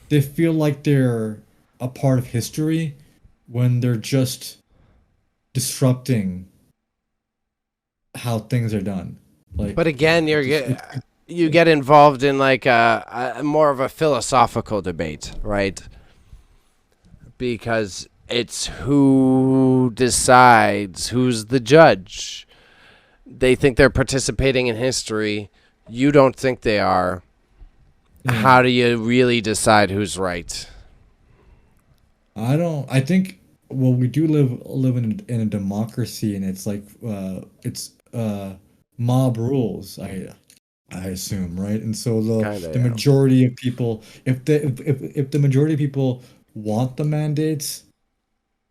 they feel like they're a part of history when they're just disrupting how things are done. Like But again, you get involved in like a more of a philosophical debate, right? Because it's who decides, who's the judge. They think they're participating in history. You don't think they are. yeah. How do you really decide who's right? I don't. I think. Well, we do live in a democracy, and it's like it's mob rules. I assume, right? And so Kind of, the yeah. majority of people, if the majority of people want the mandates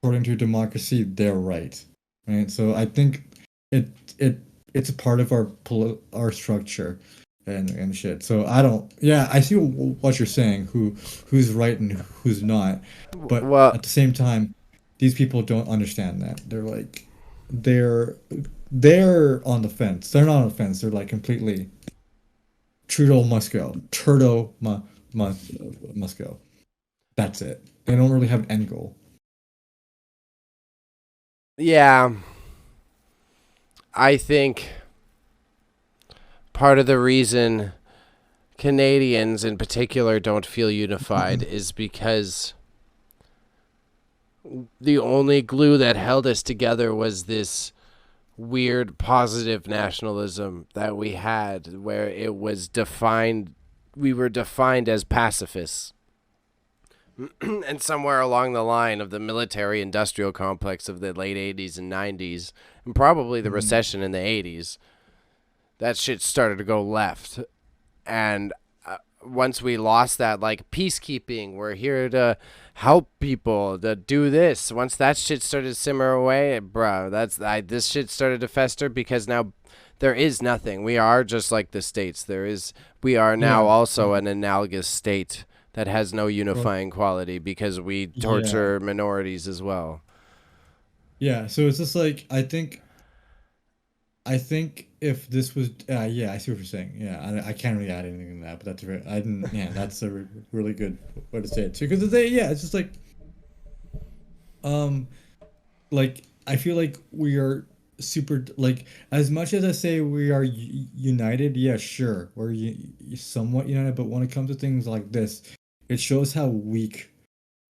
according to democracy, they're right, right? So I think it it it's a part of our structure and shit. So I don't. Yeah, I see what you're saying. Who's right and who's not, but Well, at the same time, these people don't understand that. They're they're on the fence. They're not on the fence. They're like completely Trudeau must go. Must go. That's it. They don't really have an end goal. yeah, I think part of the reason Canadians in particular don't feel unified is because the only glue that held us together was this weird positive nationalism that we had where it was defined we were defined as pacifists. And somewhere along the line of the military industrial complex of the late 80s and 90s and probably the Mhm. recession in the 80s, that shit started to go left. And once we lost that, like, peacekeeping, we're here to help people to do this. Once that shit started to simmer away, bro, this shit started to fester because now there is nothing. We are just like the states. We are now Yeah. also an analogous state that has no Well, unifying quality because we yeah. torture minorities as well. Yeah. So it's just like I think if this was yeah, I see what you're saying. Yeah, I can't really add anything to that, but that's very I didn't yeah, that's a really good way to say it too. Because yeah, it's just um like I feel like we are super like as much as I say we are united, yeah, sure, we're somewhat united, but when it comes to things like this, it shows how weak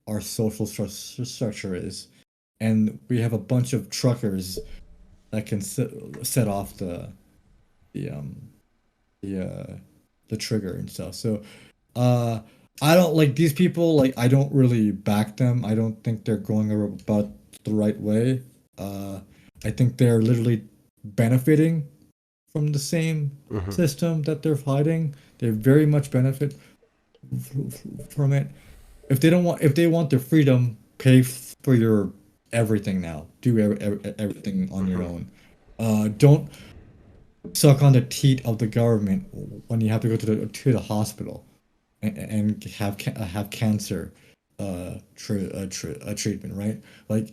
our social structure is, and we have a bunch of truckers that can set off the the the trigger and stuff. So uh I don't like these people, like I don't really back them. I don't think they're going about the right way. Uh I think they're literally benefiting from the same Hmm. system that they're fighting. They very much benefit from it. If they want their freedom, pay for your everything now. Do everything on your Hmm. own. Don't suck on the teat of the government when you have to go to the hospital and have cancer treatment, right? Like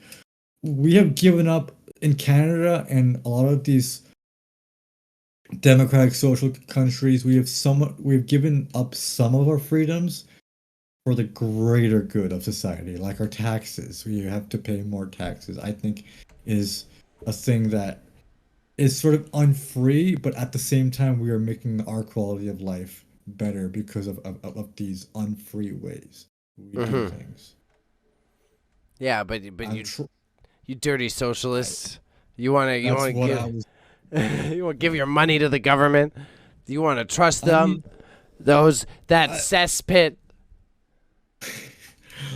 we have given up in Canada and a lot of these democratic social countries. We've given up some of our freedoms for the greater good of society, like our taxes. We have to pay more taxes. I think is a thing that is sort of unfree, but at the same time, we are making our quality of life better because of these unfree ways we do Hmm. things. Yeah, but I'm tr you dirty I, socialists, you that's want to what I give was. you want to give your money to the government. You want to trust I them? mean, That I, cesspit.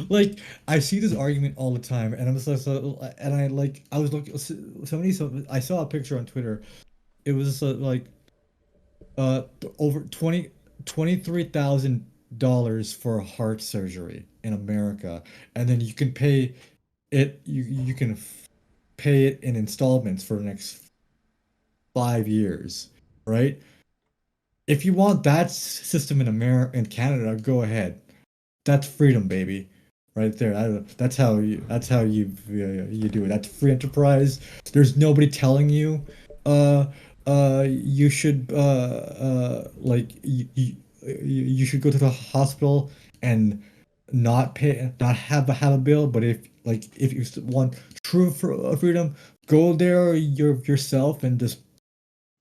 like I see this argument all the time, and I'm just like, and I like I was looking I saw a picture on Twitter. It was like uh over 23,000 dollars for a heart surgery in America, and then you can pay it. You can pay it in installments for the next 5 years, right? If you want that system in America in Canada, go ahead. That's freedom, baby, right there. That's how you you do it. That's free enterprise. There's nobody telling you you should like you should go to the hospital and not pay, not have a bill. But if you want true freedom, go there yourself and just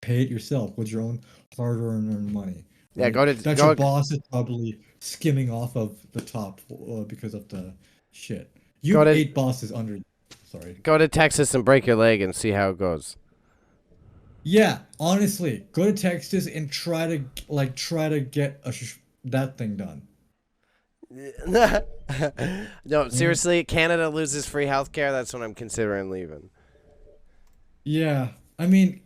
pay it yourself with your own hard-earned money. Yeah, Right? That your boss is probably skimming off of the top because of the shit. You have 8 bosses under. Sorry. Go to Texas and break your leg and see how it goes. Yeah, honestly, go to Texas and try to get that thing done. No, seriously, Canada loses free healthcare. That's when I'm considering leaving. Yeah, I mean,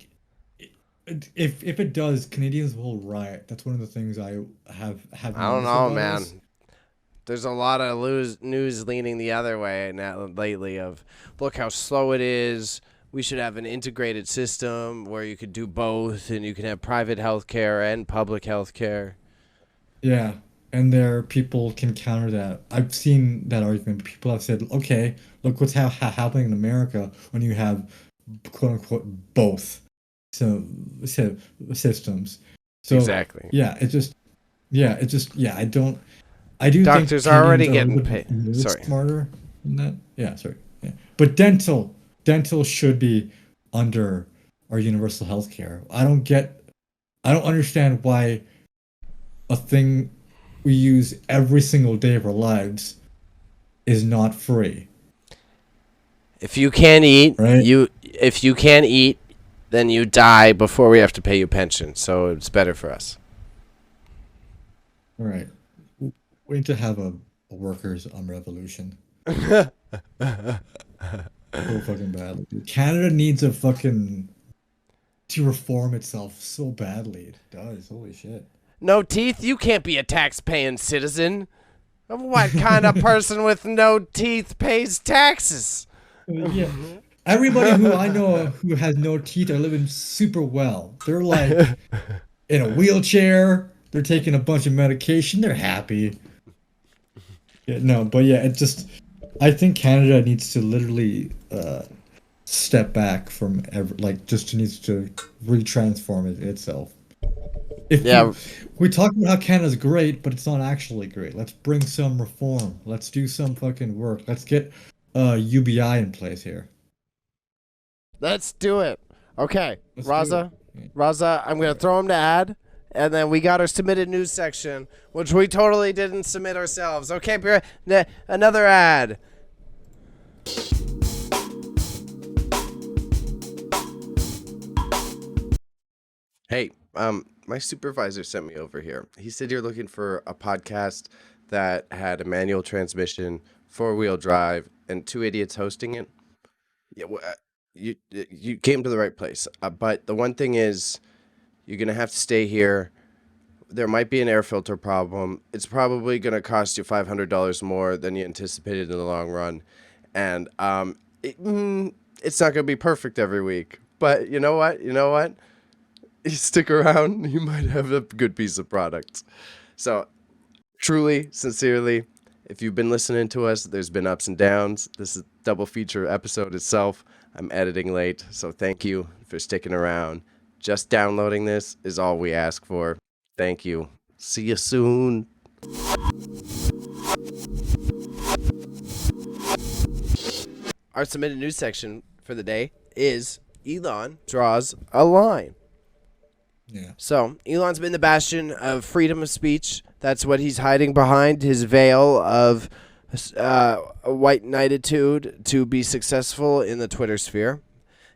if it does, Canadians will riot. That's one of the things I have. I don't know, man. There's a lot of news leaning the other way now lately. Of look how slow it is. We should have an integrated system where you could do both, and you can have private healthcare and public healthcare. Yeah, and there people can counter that. I've seen that argument. People have said, "Okay, look what's happening in America when you have quote unquote both systems." So exactly. I do doctors think are already Canadians getting paid. Sorry, smarter than that. Yeah, sorry. Yeah, but dental should be under our universal health care. I don't understand why a thing we use every single day of our lives is not free. If you can't eat, right? If you can't eat, then you die before we have to pay you pension. So it's better for us. All right. We need to have a workers' revolution. So fucking badly. Dude. Canada needs to reform itself so badly. It does. Holy shit. No teeth? You can't be a tax-paying citizen. What kind of person with no teeth pays taxes? Yeah. Everybody who I know who has no teeth are living super well. They're like in a wheelchair. They're taking a bunch of medication. They're happy. Yeah, no, but yeah, I think Canada needs to literally step back from needs to retransform itself. We talk about how Canada's great, but it's not actually great. Let's bring some reform. Let's do some fucking work. Let's get UBI in place here. Let's do it. Okay, Raza, I'm going to throw him to ad, and then we got our submitted news section, which we totally didn't submit ourselves. Okay, another ad. Hey, my supervisor sent me over here. He said you're looking for a podcast that had a manual transmission, 4-wheel drive, and 2 idiots hosting it. Yeah, you came to the right place. But the one thing is, you're gonna have to stay here. There might be an air filter problem. It's probably gonna cost you $500 more than you anticipated in the long run, and it's not gonna be perfect every week. But you know what? You stick around, you might have a good piece of product. So, truly, sincerely, if you've been listening to us, there's been ups and downs. This is a double feature episode itself. I'm editing late, so thank you for sticking around. Just downloading this is all we ask for. Thank you. See you soon. Our submitted news section for the day is Elon draws a line. Yeah. So, Elon's been the bastion of freedom of speech. That's what he's hiding behind, his veil of white knightitude to be successful in the Twitter sphere.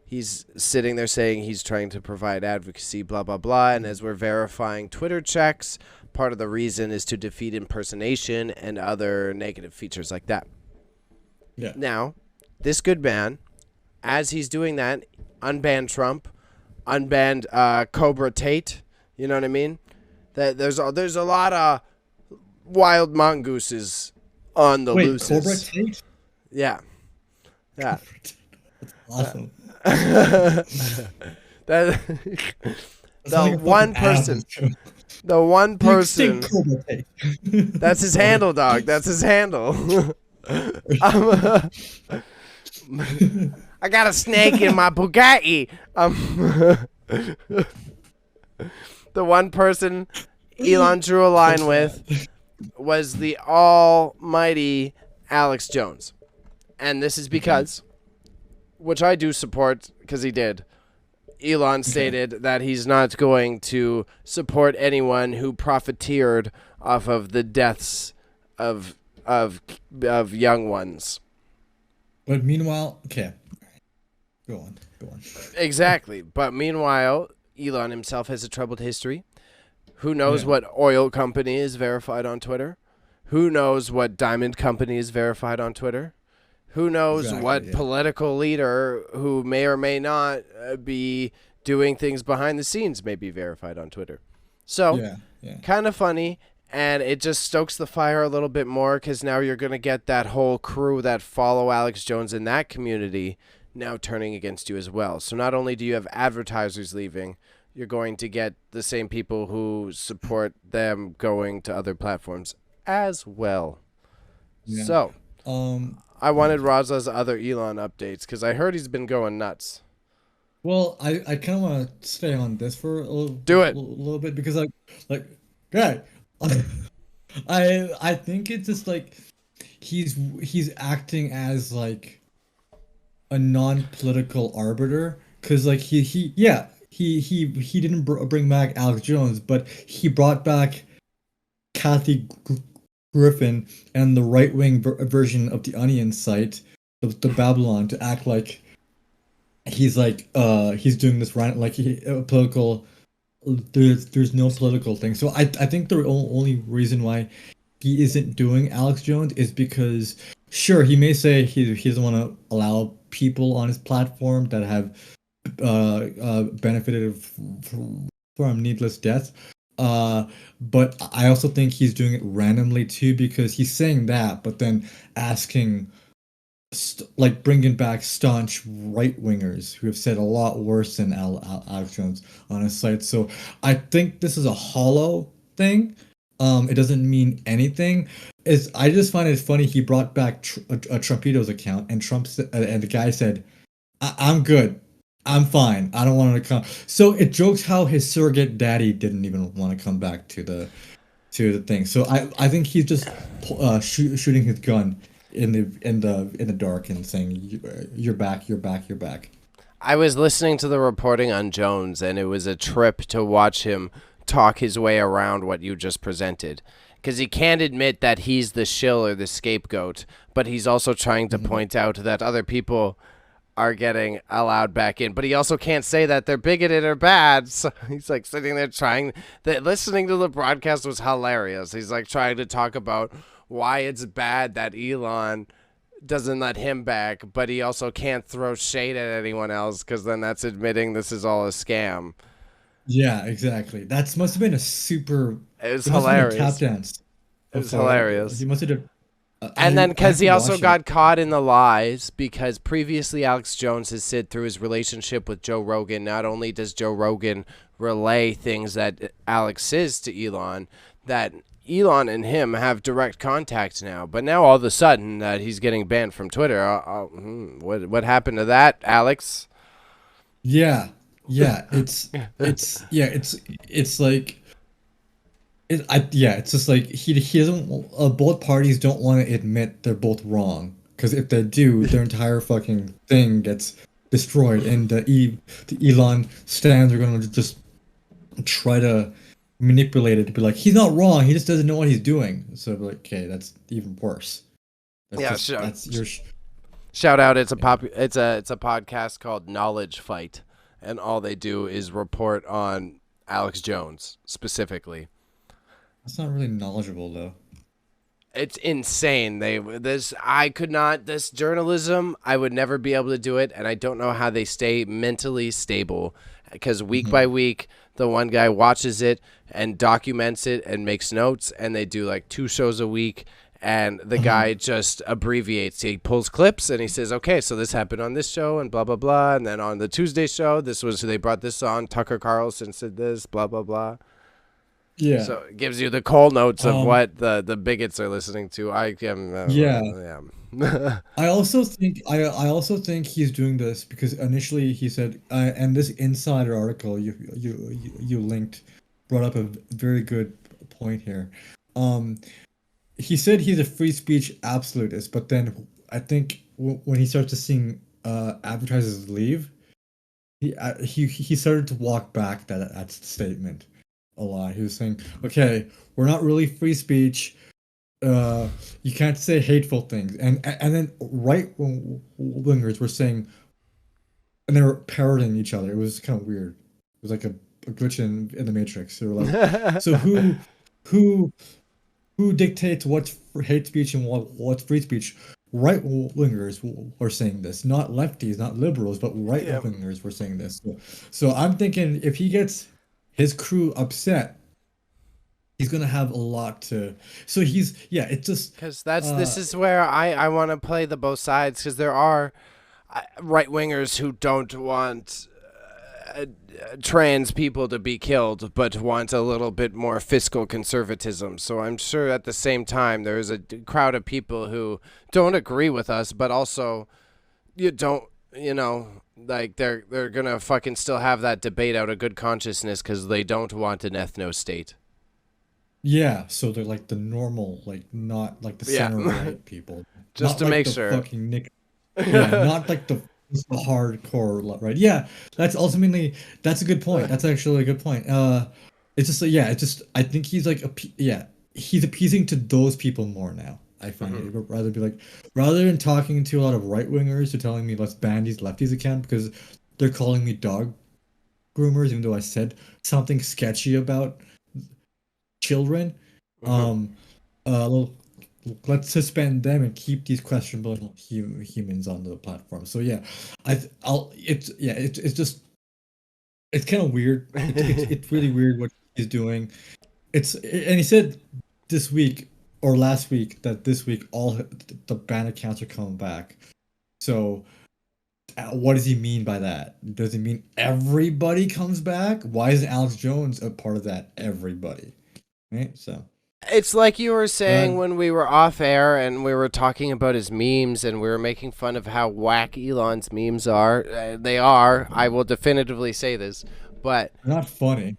He's sitting there saying he's trying to provide advocacy, blah, blah, blah. And as we're verifying Twitter checks, part of the reason is to defeat impersonation and other negative features like that. Yeah. Now, this good man, as he's doing that, unban Trump, unbanned Cobra Tate, you know what I mean? That there's a lot of wild mongooses on the looses. Cobra Tate? Yeah. That's awesome. The one person. Cobra Tate. That's his handle, dog. That's his handle. I got a snake in my Bugatti. The one person Elon drew a line with was the almighty Alex Jones. And this is because, which I do support because he did, Elon stated that he's not going to support anyone who profiteered off of the deaths of young ones. But meanwhile, okay. Go on. Exactly. But meanwhile, Elon himself has a troubled history. Who knows what oil company is verified on Twitter? Who knows what diamond company is verified on Twitter? Who knows what political leader who may or may not be doing things behind the scenes may be verified on Twitter. So, kind of funny, and it just stokes the fire a little bit more because now you're going to get that whole crew that follow Alex Jones in that community now turning against you as well. So not only do you have advertisers leaving, you're going to get the same people who support them going to other platforms as well. Yeah. So, I wanted Raza's other Elon updates because I heard he's been going nuts. Well, I kind of want to stay on this for a little bit because I think it's just like he's acting as like a non-political arbiter because like he didn't bring back Alex Jones, but he brought back Kathy Griffin and the right-wing version of the Onion site, the Babylon, to act like he's doing this right, like political. There's no political thing. So I think the only reason why he isn't doing Alex Jones is because sure he may say he doesn't want to allow people on his platform that have benefited from needless death. But I also think he's doing it randomly too because he's saying that, but then asking, bringing back staunch right wingers who have said a lot worse than Alex Jones on his site. So I think this is a hollow thing. It doesn't mean anything. I just find it funny. He brought back a Trumpito's account, and and the guy said, "I'm good. I'm fine. I don't want to come." So it jokes how his surrogate daddy didn't even want to come back to the thing. So I think he's just shooting his gun in the dark and saying, "You're back. You're back. You're back." I was listening to the reporting on Jones, and it was a trip to watch him talk his way around what you just presented. Because he can't admit that he's the shill or the scapegoat, but he's also trying to point out that other people are getting allowed back in. But he also can't say that they're bigoted or bad. So he's like sitting there listening to the broadcast was hilarious. He's like trying to talk about why it's bad that Elon doesn't let him back, but he also can't throw shade at anyone else because then that's admitting this is all a scam. Yeah, exactly. That must have been a super. It was hilarious. Tap dance. It was hilarious. He must have. And then because he also got caught in the lies because previously Alex Jones has said through his relationship with Joe Rogan, not only does Joe Rogan relay things that Alex says to Elon, that Elon and him have direct contact now. But now all of a sudden that he's getting banned from Twitter. What happened to that, Alex? Yeah. It's like. It's just like he doesn't. Both parties don't want to admit they're both wrong because if they do, their entire fucking thing gets destroyed, and the Elon stands are gonna just try to manipulate it to be like he's not wrong, he just doesn't know what he's doing. So like, okay, that's even worse. Shout out! It's a podcast called Knowledge Fight, and all they do is report on Alex Jones specifically. That's not really knowledgeable though. It's insane. This journalism, I would never be able to do it, and I don't know how they stay mentally stable because week by week the one guy watches it and documents it and makes notes, and they do like 2 shows a week, and the guy just abbreviates. He pulls clips and he says, okay, so this happened on this show and blah blah blah, and then on the Tuesday show they brought this on, Tucker Carlson said this, blah blah blah. Yeah. So it gives you the call notes of Um, what the bigots are listening to. I am. yeah. Yeah. I also think he's doing this because initially he said, and this insider article you linked brought up a very good point here. Um, he said he's a free speech absolutist, but then I think when he starts to seeing advertisers leave, he started to walk back that statement a lot. He was saying, "Okay, we're not really free speech. Uh, you can't say hateful things." And then right wingers were saying, and they were parroting each other. It was kind of weird. It was like a glitch in the Matrix. They were like, "So who who dictates what's hate speech and what's free speech?" Right wingers were saying this, not lefties, not liberals, but right Yeah. wingers were saying this. So I'm thinking if he gets his crew upset, he's gonna have a lot to. So yeah, it's just Because this uh is where I want to play the both sides, because there are right wingers who don't want trans people to be killed, but want a little bit more fiscal conservatism. So I'm sure at the same time there's a crowd of people who don't agree with us, but also you don't, like they're gonna fucking still have that debate out of good consciousness because they don't want an ethno state. yeah. So they're like the normal, like not like the Yeah. center right people, Just not to like make the sure. fucking Nick. Yeah, not like the hardcore right. Yeah, that's ultimately that's a good point. That's actually a good point. It's just yeah, it's just I think he's like yeah, he's appeasing to those people more now. I find Mhm. it rather be like rather than talking to a lot of right wingers who are telling me let's ban these lefties again because they're calling me dog groomers, even though I said something sketchy about children. Mhm. Um, well, let's suspend them and keep these questionable humans on the platform. So yeah, I'll it's yeah it's just it's kind of weird. It's really weird what he's doing. And he said this week or last week that this week all the ban accounts are coming back. So what does he mean by that? Does he mean everybody comes back? Why isn't Alex Jones a part of that everybody? Right? So It's like you were saying uh, when we were off air and we were talking about his memes and we were making fun of how whack Elon's memes are. They are. I will definitively say this. But not funny.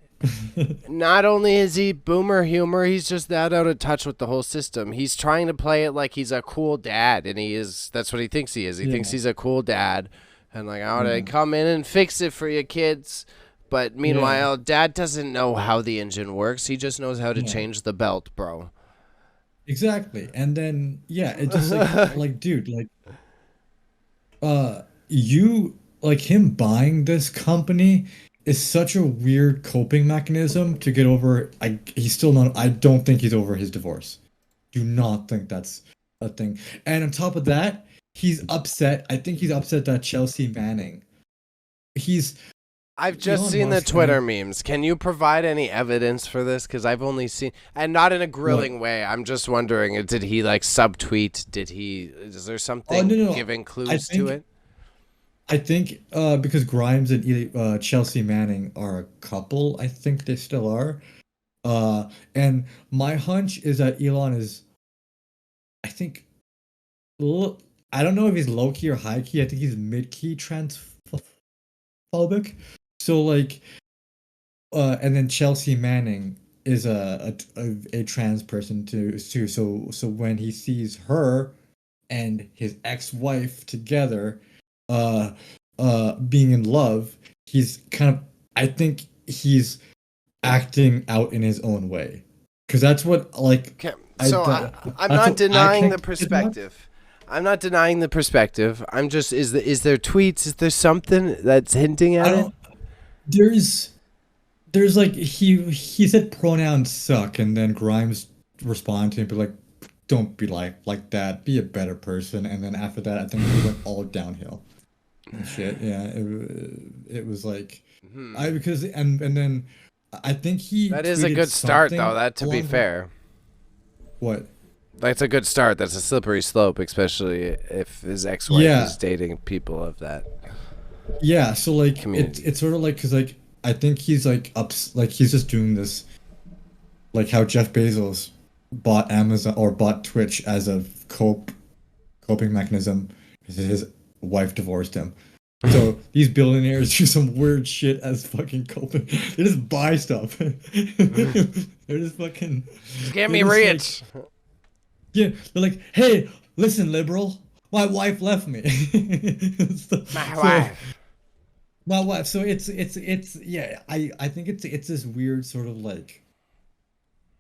not only is he boomer humor, he's just that out of touch with the whole system. He's trying to play it like he's a cool dad, and he is. That's what he thinks he is. He thinks Yeah, he's a cool dad, and like, I ought to yeah, come in and fix it for your kids. But yeah, meanwhile, dad doesn't know how the engine works. He just knows how to yeah. change the belt, bro. Exactly. And then yeah, it just like dude, like you like him buying this company is such a weird coping mechanism to get over. He's still not. I don't think he's over his divorce. Do not think that's a thing. And on top of that, he's upset. I think he's upset that Chelsea Manning. He's I've just Elon seen the Musk. I Twitter mean, memes. Can you provide any evidence for this? Because I've only seen, and not in a what? grilling way. I'm just wondering, did he like subtweet? Is there Oh no, something no, no. giving I clues to think it? I think because Grimes and Chelsea Manning are a couple. I think they still are. And my hunch is that Elon is. I think. l- I don't know if he's low key or high key. I think he's mid key transphobic. So like, and then Chelsea Manning is a trans person too. So when he sees her and his ex-wife together, uh, being in love, he's kind of. I think he's acting out in his own way, because that's what like Okay, so I'm that's not what I denying the can't get that. perspective. I'm not denying the perspective. I'm just is there tweets? Is there something that's hinting I at it? don't. There's like he said pronouns suck, and then Grimes responded to him, but like, don't be like that. Be a better person. And then after that, I think it went all downhill and shit. Yeah, it was like I Hmm. because and then I think he That is a tweeted good start, though. something That to be along the fair, what? that's a good start. That's a slippery slope, especially if his ex-wife Yeah, is dating people of that yeah. So like community. it's sort of like because like I think he's like ups like he's just doing this like how Jeff Bezos bought Amazon or bought Twitch as a coping mechanism because his wife divorced him. So these billionaires do some weird shit as fucking coping. They just buy stuff. They're just fucking. Get they're me just rich. Like, yeah, they're like, hey, listen, liberal, my wife left me. My wife. My wife. So it's yeah. I think it's this weird sort of like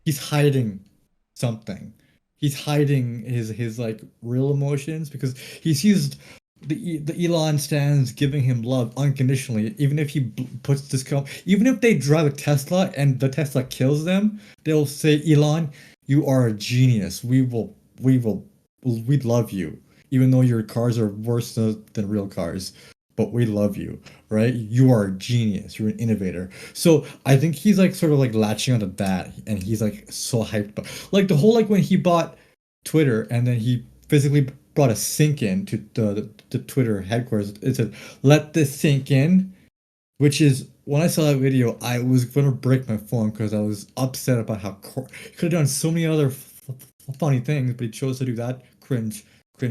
he's hiding something. He's hiding his like real emotions because he sees the Elon stands giving him love unconditionally, even if he puts this even if they drive a Tesla and the Tesla kills them, they'll say, Elon, you are a genius. We love you, even though your cars are worse than real cars. But we love you, right? You are a genius. You're an innovator. So I think he's like sort of like latching onto that, and he's like so hyped. Like the whole like when he bought Twitter, and then he physically brought a sink in to the Twitter headquarters. It said, "Let this sink in," which is when I saw that video, I was gonna break my phone because I was upset about how he could have done so many other funny things, but he chose to do that cringe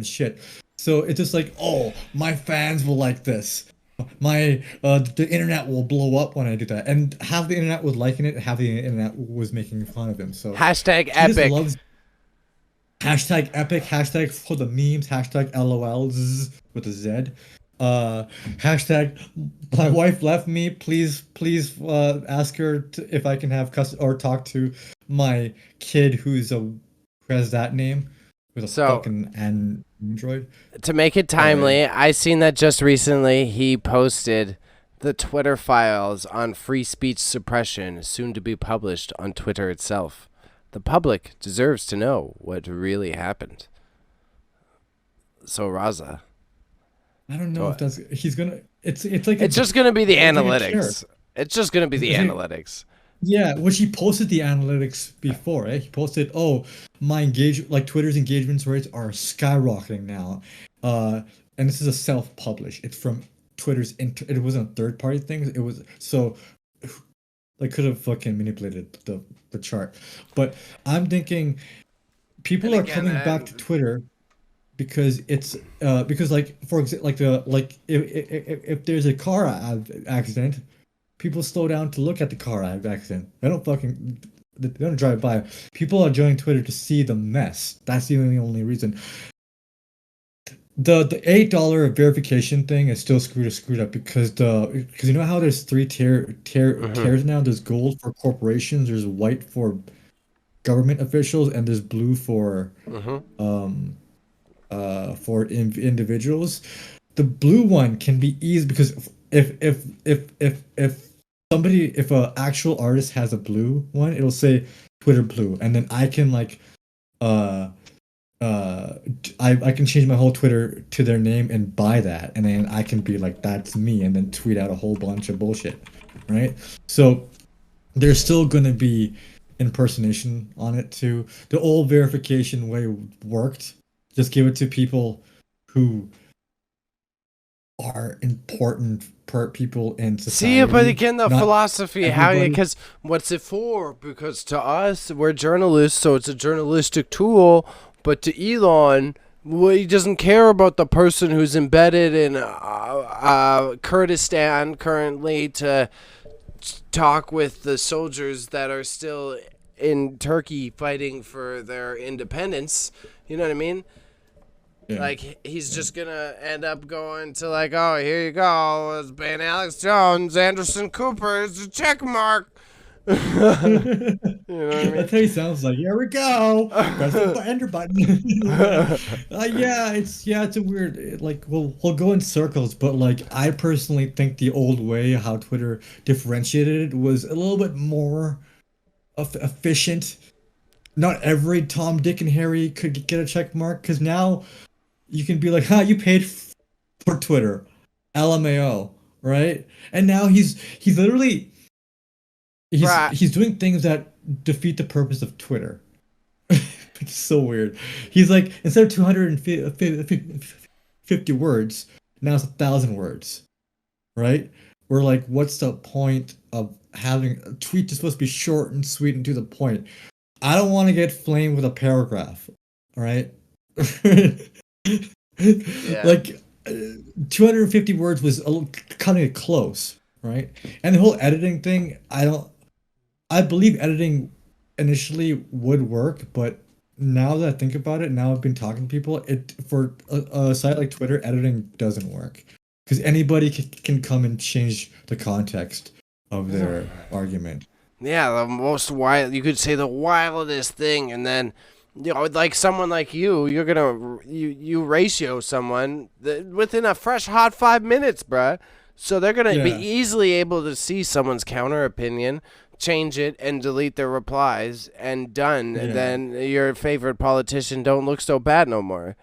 shit. So it's just like, oh, my fans will like this. The internet will blow up when I do that, and half the internet was liking it, half the internet was making fun of him. So Hashtag he just epic. loves hashtag epic, hashtag for the memes, hashtag LOLs with a Z. Hashtag my wife left me. Please ask her if I can have or talk to my kid who has that name with a So- fucking Android. To make it timely, I seen that just recently he posted the Twitter files on free speech suppression, soon to be published on Twitter itself. The public deserves to know what really happened. So Raza, I don't know if that's he's gonna. It's like it's just gonna be the it's like a analytics. It's just gonna be the It's like- analytics. Yeah, which he posted the analytics before, eh? He posted, "Oh, my Twitter's engagement rates are skyrocketing now," and this is a self-publish. It's from Twitter's. It wasn't a third-party thing. It was so. They could have fucking manipulated the chart, but I'm thinking people And are again, coming back to Twitter because it's because like for example if there's a car accident, people slow down to look at the car accident. They don't drive by. People are joining Twitter to see the mess. That's the only reason. The $8 verification thing is still screwed up because you know how there's three tiers now. There's gold for corporations, there's white for government officials, and there's blue for individuals. The blue one can be easy because if a actual artist has a blue one, it'll say Twitter blue, and then I can like I can change my whole Twitter to their name and buy that, and then I can be like, that's me, and then tweet out a whole bunch of bullshit, right? So there's still gonna be impersonation on it too. The old verification way worked. Just give it to people who are important people in society. See, but again, the not philosophy, everybody. because what's it for? Because to us, we're journalists, so it's a journalistic tool. But to Elon, well, he doesn't care about the person who's embedded in Kurdistan currently to talk with the soldiers that are still in Turkey fighting for their independence. You know what I mean? Yeah. Like, he's just gonna end up going to like, oh, here you go, it's been Alex Jones, Anderson Cooper, it's a check mark. You know what I mean? That's how he sounds like. Here we go. Press the enter button. It's a weird. Like we'll go in circles, but like I personally think the old way how Twitter differentiated it was a little bit more efficient. Not every Tom, Dick, and Harry could get a check mark because now you can be like, you paid for Twitter, LMAO, right? And now he's literally. He's doing things that defeat the purpose of Twitter. It's so weird. He's like, instead of 250 words, now it's 1,000 words, right? we're like, what's the point of having a tweet just supposed to be short and sweet and to the point? I don't want to get flamed with a paragraph, all right? Yeah. Like 250 words was cutting it close, right? And the whole editing thing, I believe editing initially would work, but now that I think about it, now I've been talking to people, it for a site like Twitter, editing doesn't work because anybody can come and change the context of their argument. Yeah, the most wild, you could say the wildest thing, and then, like someone like you're gonna, you ratio someone within a fresh hot 5 minutes, bruh. So they're gonna be Yeah. easily able to see someone's counter opinion, change it, and delete their replies, and done. And Yeah. then your favorite politician don't look so bad no more.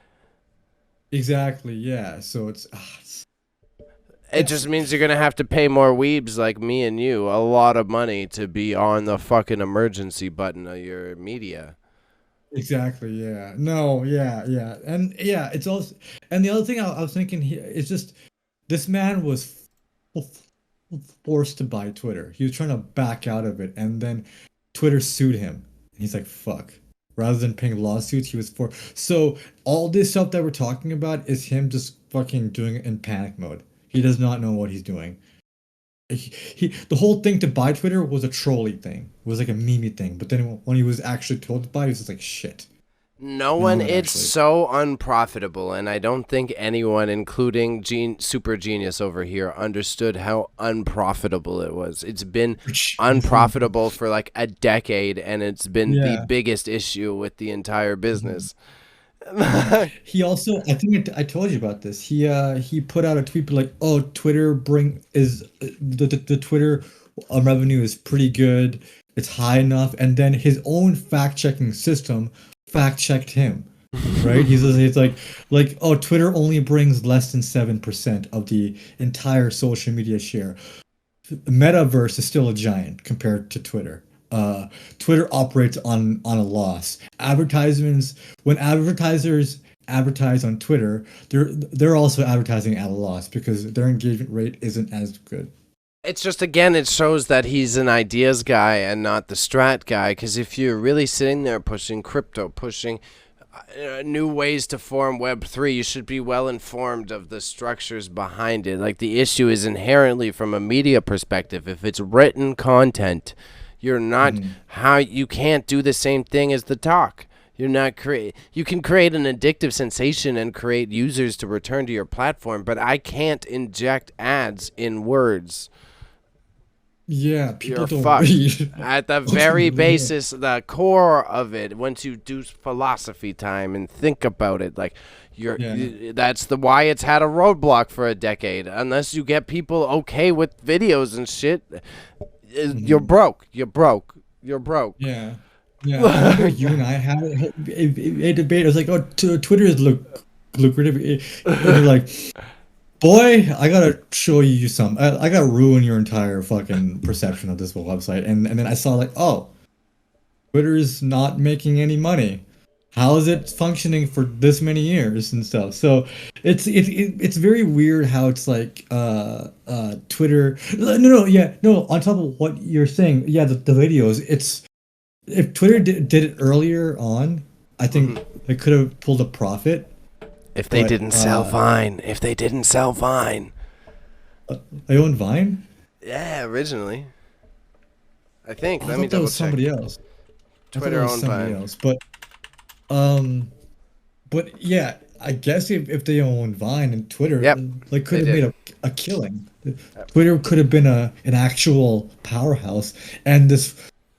Exactly, yeah. So it's It just means you're gonna have to pay more weebs like me and you a lot of money to be on the fucking emergency button of your media. exactly, yeah. No, yeah, yeah. And yeah, it's also, and the other thing I was thinking here is just this man was forced to buy Twitter. He was trying to back out of it, and then Twitter sued him. He's like, fuck. Rather than paying lawsuits, he was for. So all this stuff that we're talking about is him just fucking doing it in panic mode. He does not know what he's doing. The whole thing to buy Twitter was a trolley thing. It was like a meme thing. But then when he was actually told to buy, he was just like, shit. No Now one, it it's actually. so unprofitable, and I don't think anyone, including Super Genius over here, understood how unprofitable it was. It's been unprofitable for like a decade, and it's been the Yeah. biggest issue with the entire business. He also, I think I told you about this. He put out a tweet like, "Oh, Twitter the Twitter revenue is pretty good. It's high enough." And then his own fact checking system fact checked him, right? He's like, "Oh, Twitter only brings less than 7% of the entire social media share. Metaverse is still a giant compared to Twitter. Twitter operates on a loss. Advertisements when advertisers advertise on Twitter, they're also advertising at a loss because their engagement rate isn't as good." It's just, again, it shows that he's an ideas guy and not the strat guy, because if you're really sitting there pushing crypto, pushing new ways to form Web3, you should be well informed of the structures behind it. Like, the issue is inherently from a media perspective. If it's written content, you're not, you can't do the same thing as the talk. You're not you can create an addictive sensation and create users to return to your platform, but I can't inject ads in words. Yeah, people You're don't fucked. read. At the very basis, the core of it, once you do philosophy time and think about it, like that's why it's had a roadblock for a decade. Unless you get people okay with videos and shit, you're broke. You're broke. You're broke. Yeah. Yeah, I remember you and I had a debate. I was like, "Oh, Twitter is lucrative." And you're like, "Boy, I gotta show you some. I gotta ruin your entire fucking perception of this website." And then I saw like, "Oh, Twitter is not making any money. How is it functioning for this many years and stuff?" So it's very weird how it's like Twitter. No. On top of what you're saying, yeah, the videos. It's if Twitter did it earlier on, I think they could have pulled a profit. If they But, didn't sell Vine. If they didn't sell Vine. They own Vine? Yeah, originally. I think. I Let me thought that double was check. somebody else. I thought Twitter that was owned somebody Vine. else. But yeah, I guess if they own Vine and Twitter, Yep, they could they have made a killing. Twitter could have been an actual powerhouse, and this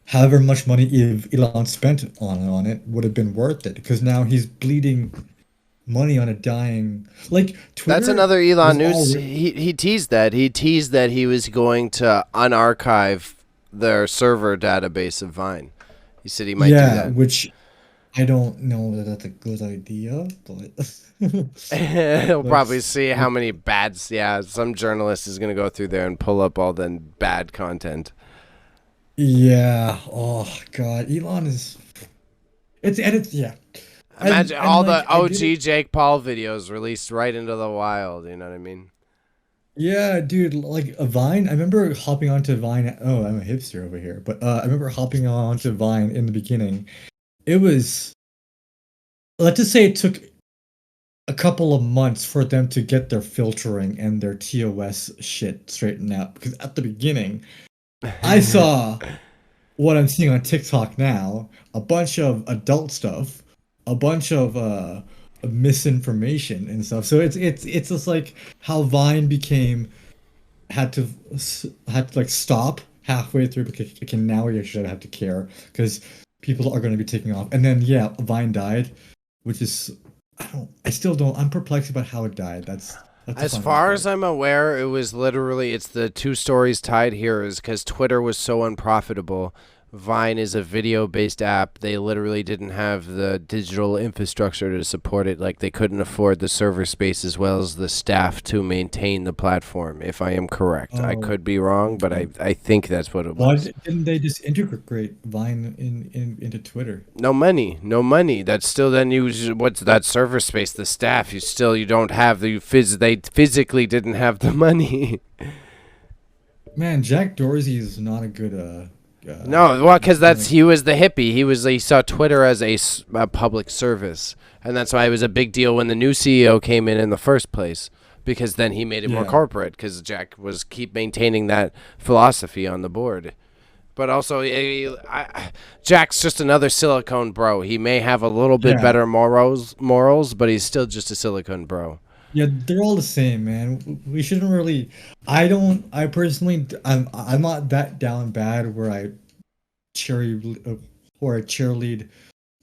however much money Elon spent on it would have been worth it because now he's bleeding money on a dying like Twitter. That's another Elon was news. He teased that. He teased that he was going to unarchive their server database of Vine. He said he might do that. which I don't know that that's a good idea, but He'll probably Let's- see how many some journalist is going to go through there and pull up all the bad content. yeah. Oh God, Elon is. It's yeah. Imagine And, all like, the I OG did it- Jake Paul videos released right into the wild. You know what I mean? Yeah, dude, like a Vine. I remember hopping onto Vine. Oh, I'm a hipster over here, but I remember hopping onto Vine in the beginning. It was, let's just say it took a couple of months for them to get their filtering and their TOS shit straightened out. Because at the beginning, I saw what I'm seeing on TikTok now, a bunch of adult stuff, a bunch of misinformation and stuff. So it's just like how Vine became had to like stop halfway through because okay, now we should have to care because people are going to be taking off. And then yeah, Vine died, which is I still don't I'm perplexed about how it died. That's a As funny far part. as I'm aware, it was literally it's the two stories tied here is because Twitter was so unprofitable. Vine is a video-based app. They literally didn't have the digital infrastructure to support it. Like they couldn't afford the server space as well as the staff to maintain the platform. If I am correct, I Oh, could be wrong, but okay. I think that's what it Why was. didn't they just integrate Vine into Twitter? No money, no money. That's still then you. What's that server space? The staff. You don't have the They physically didn't have the money. Man, Jack Dorsey is not a good No, well, because doing. he was the hippie. He saw Twitter as a public service, and that's why it was a big deal when the new CEO came in the first place. Because then he made it more Yeah. corporate. Because Jack was keep maintaining that philosophy on the board. But also, Jack's just another silicone bro. He may have a little bit Yeah. better morals, but he's still just a silicone bro. Yeah, they're all the same, man. We shouldn't really. I don't. I personally, I'm not that down bad where I cherry or I cheerlead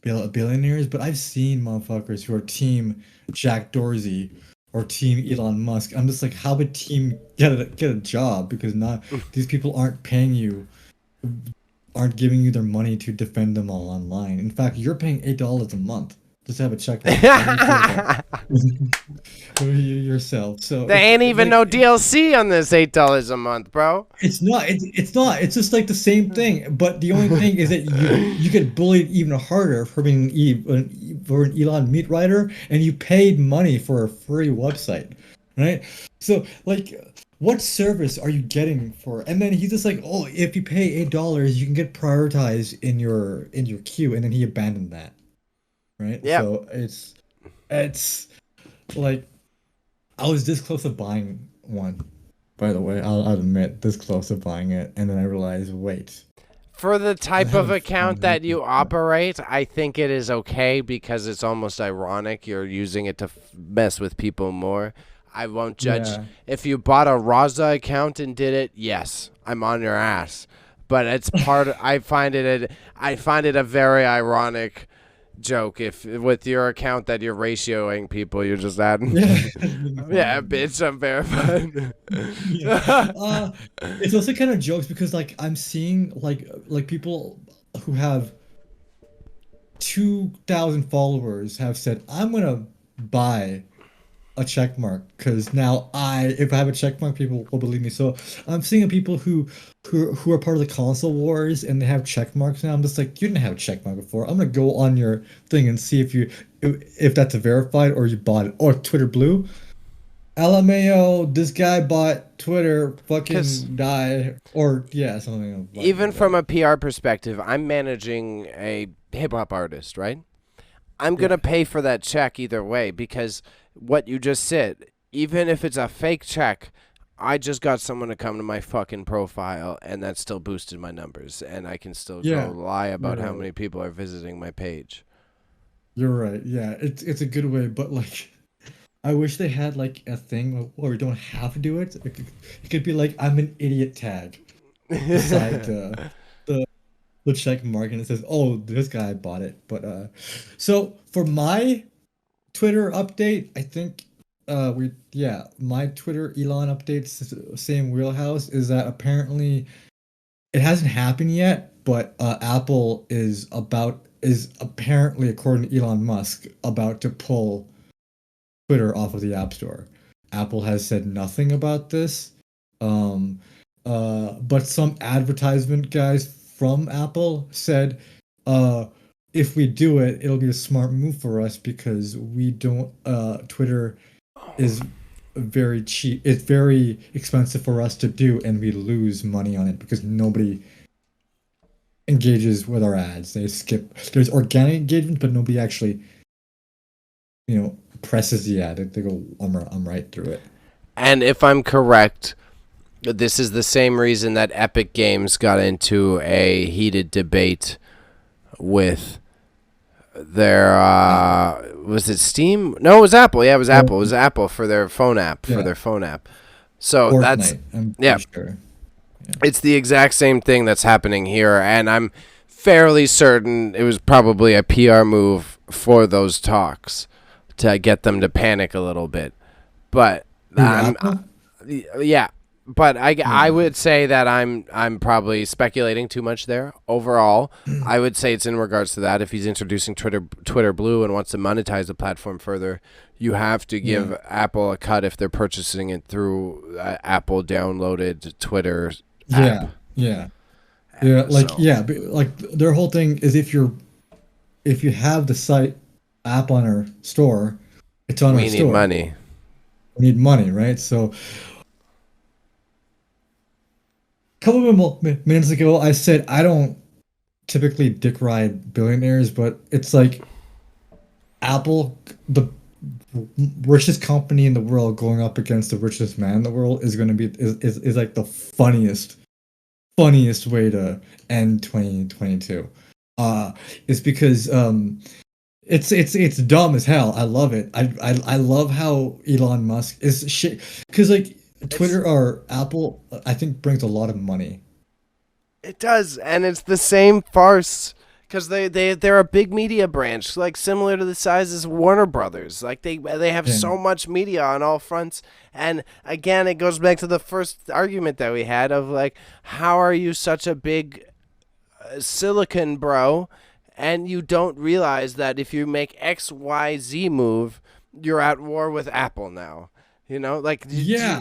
billionaires, but I've seen motherfuckers who are team Jack Dorsey or team Elon Musk. I'm just like, how would team get a job because not these people aren't giving you their money to defend them all online. In fact, you're paying $8 a month just to have a check mark. How do you feel about yourself? So There ain't it's even like no DLC on this $8 a month, bro. it's not. It's just like the same thing. But the only thing is that you get bullied even harder for being for an Elon meat writer, and you paid money for a free website, right? So like, what service are you getting for? And then he's just like, oh, if you pay $8, you can get prioritized in your queue, and then he abandoned that, right? Yep. So it's like I was this close to buying one. By the way, I'll admit this close to buying it, and then I realized, wait, For the I type of haven't account found that anything you yet. operate, I think it is okay because it's almost ironic. You're using it to mess with people more. I won't judge. Yeah, If you bought a Raza account and did it, yes, I'm on your ass. But it's I find it a very ironic joke if with your account that you're ratioing people, you're just adding. yeah, Yeah, bitch, I'm verified. yeah. Uh, it's also kind of jokes because like I'm seeing like people who have 2,000 followers have said, I'm gonna buy a check mark because now if I have a check mark, people will believe me. So I'm seeing people who are part of the console wars and they have check marks now. I'm just like, you didn't have a check mark before. I'm gonna go on your thing and see if that's verified or you bought it or Twitter Blue. LMAO, this guy bought Twitter, Because fucking die or yeah, something like even from that. a PR perspective, I'm managing a hip hop artist, right? I'm going Yeah, to pay for that check either way because what you just said, even if it's a fake check, I just got someone to come to my fucking profile and that still boosted my numbers and I can still go yeah, lie you're about how right. many people are visiting my page. You're right. Yeah, it's a good way, but like I wish they had like a thing where we don't have to do it. It could be like I'm an idiot tag beside the the check mark and it says, "Oh, this guy bought it." But so for my Twitter update, I think my Twitter Elon updates same wheelhouse is that apparently it hasn't happened yet, but Apple is apparently according to Elon Musk about to pull Twitter off of the App Store. Apple has said nothing about this. Um, but some advertisement guys from Apple said, uh, if we do it, it'll be a smart move for us because we don't, Twitter is very cheap. It's very expensive for us to do, and we lose money on it because nobody engages with our ads. They skip. There's organic engagement, but nobody actually, presses the ad. They go, I'm right through it. And if I'm correct, this is the same reason that Epic Games got into a heated debate with their was it Steam? No, it was Apple. Yeah, it was Apple. It was Apple for their phone app. So Fortnite, that's I'm yeah. sure. It's the exact same thing that's happening here, and I'm fairly certain it was probably a PR move for those talks to get them to panic a little bit. But yeah. But I would say that I'm probably speculating too much there. Overall, I would say it's in regards to that. If he's introducing Twitter Blue and wants to monetize the platform further, you have to give Apple a cut if they're purchasing it through Apple downloaded Twitter app. Like their whole thing is if you have the site app on our store, it's on our store. We need money. We need money, right? So a couple of minutes ago, I said I don't typically dick ride billionaires, but it's like Apple, the richest company in the world, going up against the richest man in the world is going to be is like the funniest way to end 2022. It's because it's dumb as hell. I love it. I love how Elon Musk is shit because like Twitter or Apple, I think, brings a lot of money. It does, and it's the same farce because they're a big media branch, like similar to the size as Warner Brothers. Like they have so much media on all fronts, and again, it goes back to the first argument that we had of like, how are you such a big silicon bro, and you don't realize that if you make XYZ move, you're at war with Apple now. Like yeah.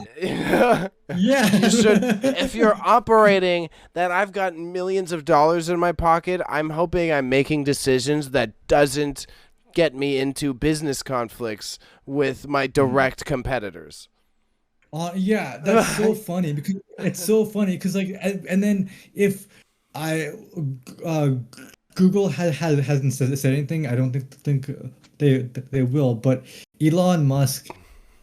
You should, if you're operating that I've got millions of dollars in my pocket, I'm hoping I'm making decisions that doesn't get me into business conflicts with my direct competitors. That's so funny because it's so funny because like and then if I Google hasn't said anything, I don't think they will, but Elon Musk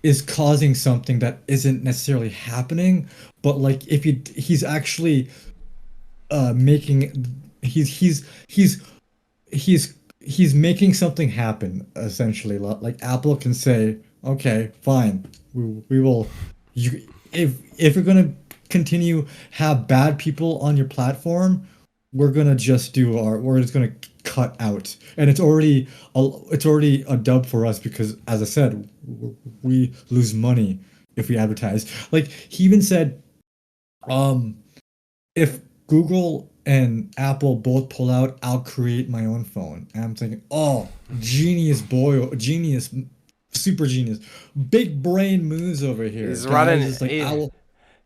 is causing something that isn't necessarily happening, but like if he's actually making he's making something happen essentially. Like Apple can say, okay, fine, we will. If you're gonna continue have bad people on your platform, we're just gonna cut out, and it's already a dub for us because, as I said, we lose money if we advertise. Like he even said, if Google and Apple both pull out, I'll create my own phone. And I'm thinking, oh, genius boy, genius, super genius, big brain moves over here. He's running.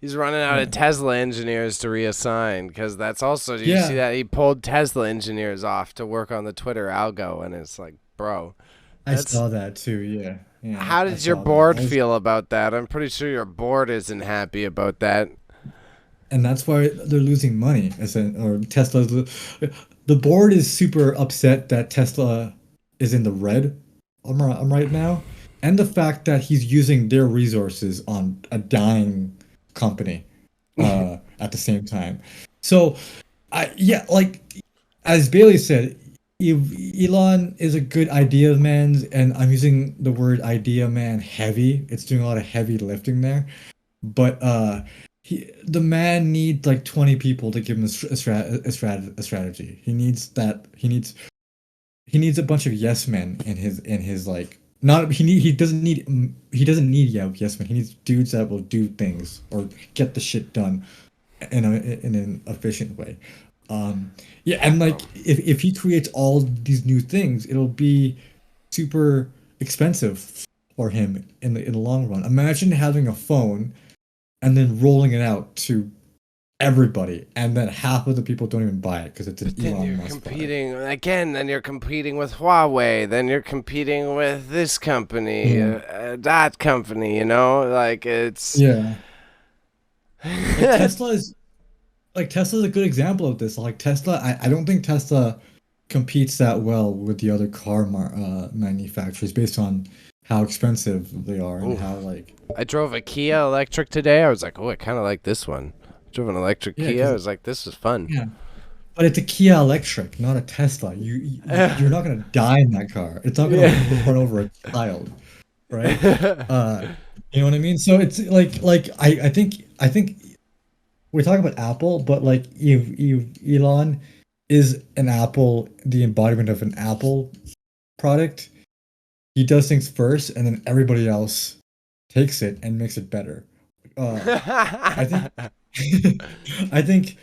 He's running out of Tesla engineers to reassign because that's also. Did you see that he pulled Tesla engineers off to work on the Twitter algo, and it's like, bro. I saw that too. Yeah. How did your board feel about that? I'm pretty sure your board isn't happy about that. And that's why they're losing money. Or Tesla's. The board is super upset that Tesla is in the red. I'm right now, and the fact that he's using their resources on a dying company at the same time. So like as Bayley said, Elon is a good idea man, and I'm using the word idea man heavy. It's doing a lot of heavy lifting there, but the man needs like 20 people to give him a strategy. He needs a bunch of yes men in his like. Not he doesn't need yes men. He needs dudes that will do things or get the shit done in an efficient way. And like if he creates all these new things, it'll be super expensive for him in the long run. Imagine having a phone and then rolling it out to everybody, and then half of the people don't even buy it because it's an Then Elon you're Musk product. competing again. Then you're competing with Huawei. Then you're competing with this company, that company. You know, like it's. Yeah. Like Tesla's a good example of this. Like Tesla, I don't think Tesla competes that well with the other manufacturers based on how expensive they are and Oof. how like I drove a Kia electric today. I was like, oh, I kind of like this one. I drove an electric yeah, Kia. I 'cause was like, this is fun. yeah. But it's a Kia electric, not a Tesla. You're not gonna die in that car. It's not gonna Yeah. run over a child, right? You know what I mean? So it's like I think we talk about Apple, but like Elon is an Apple, the embodiment of an Apple product. He does things first, and then everybody else takes it and makes it better. I think I think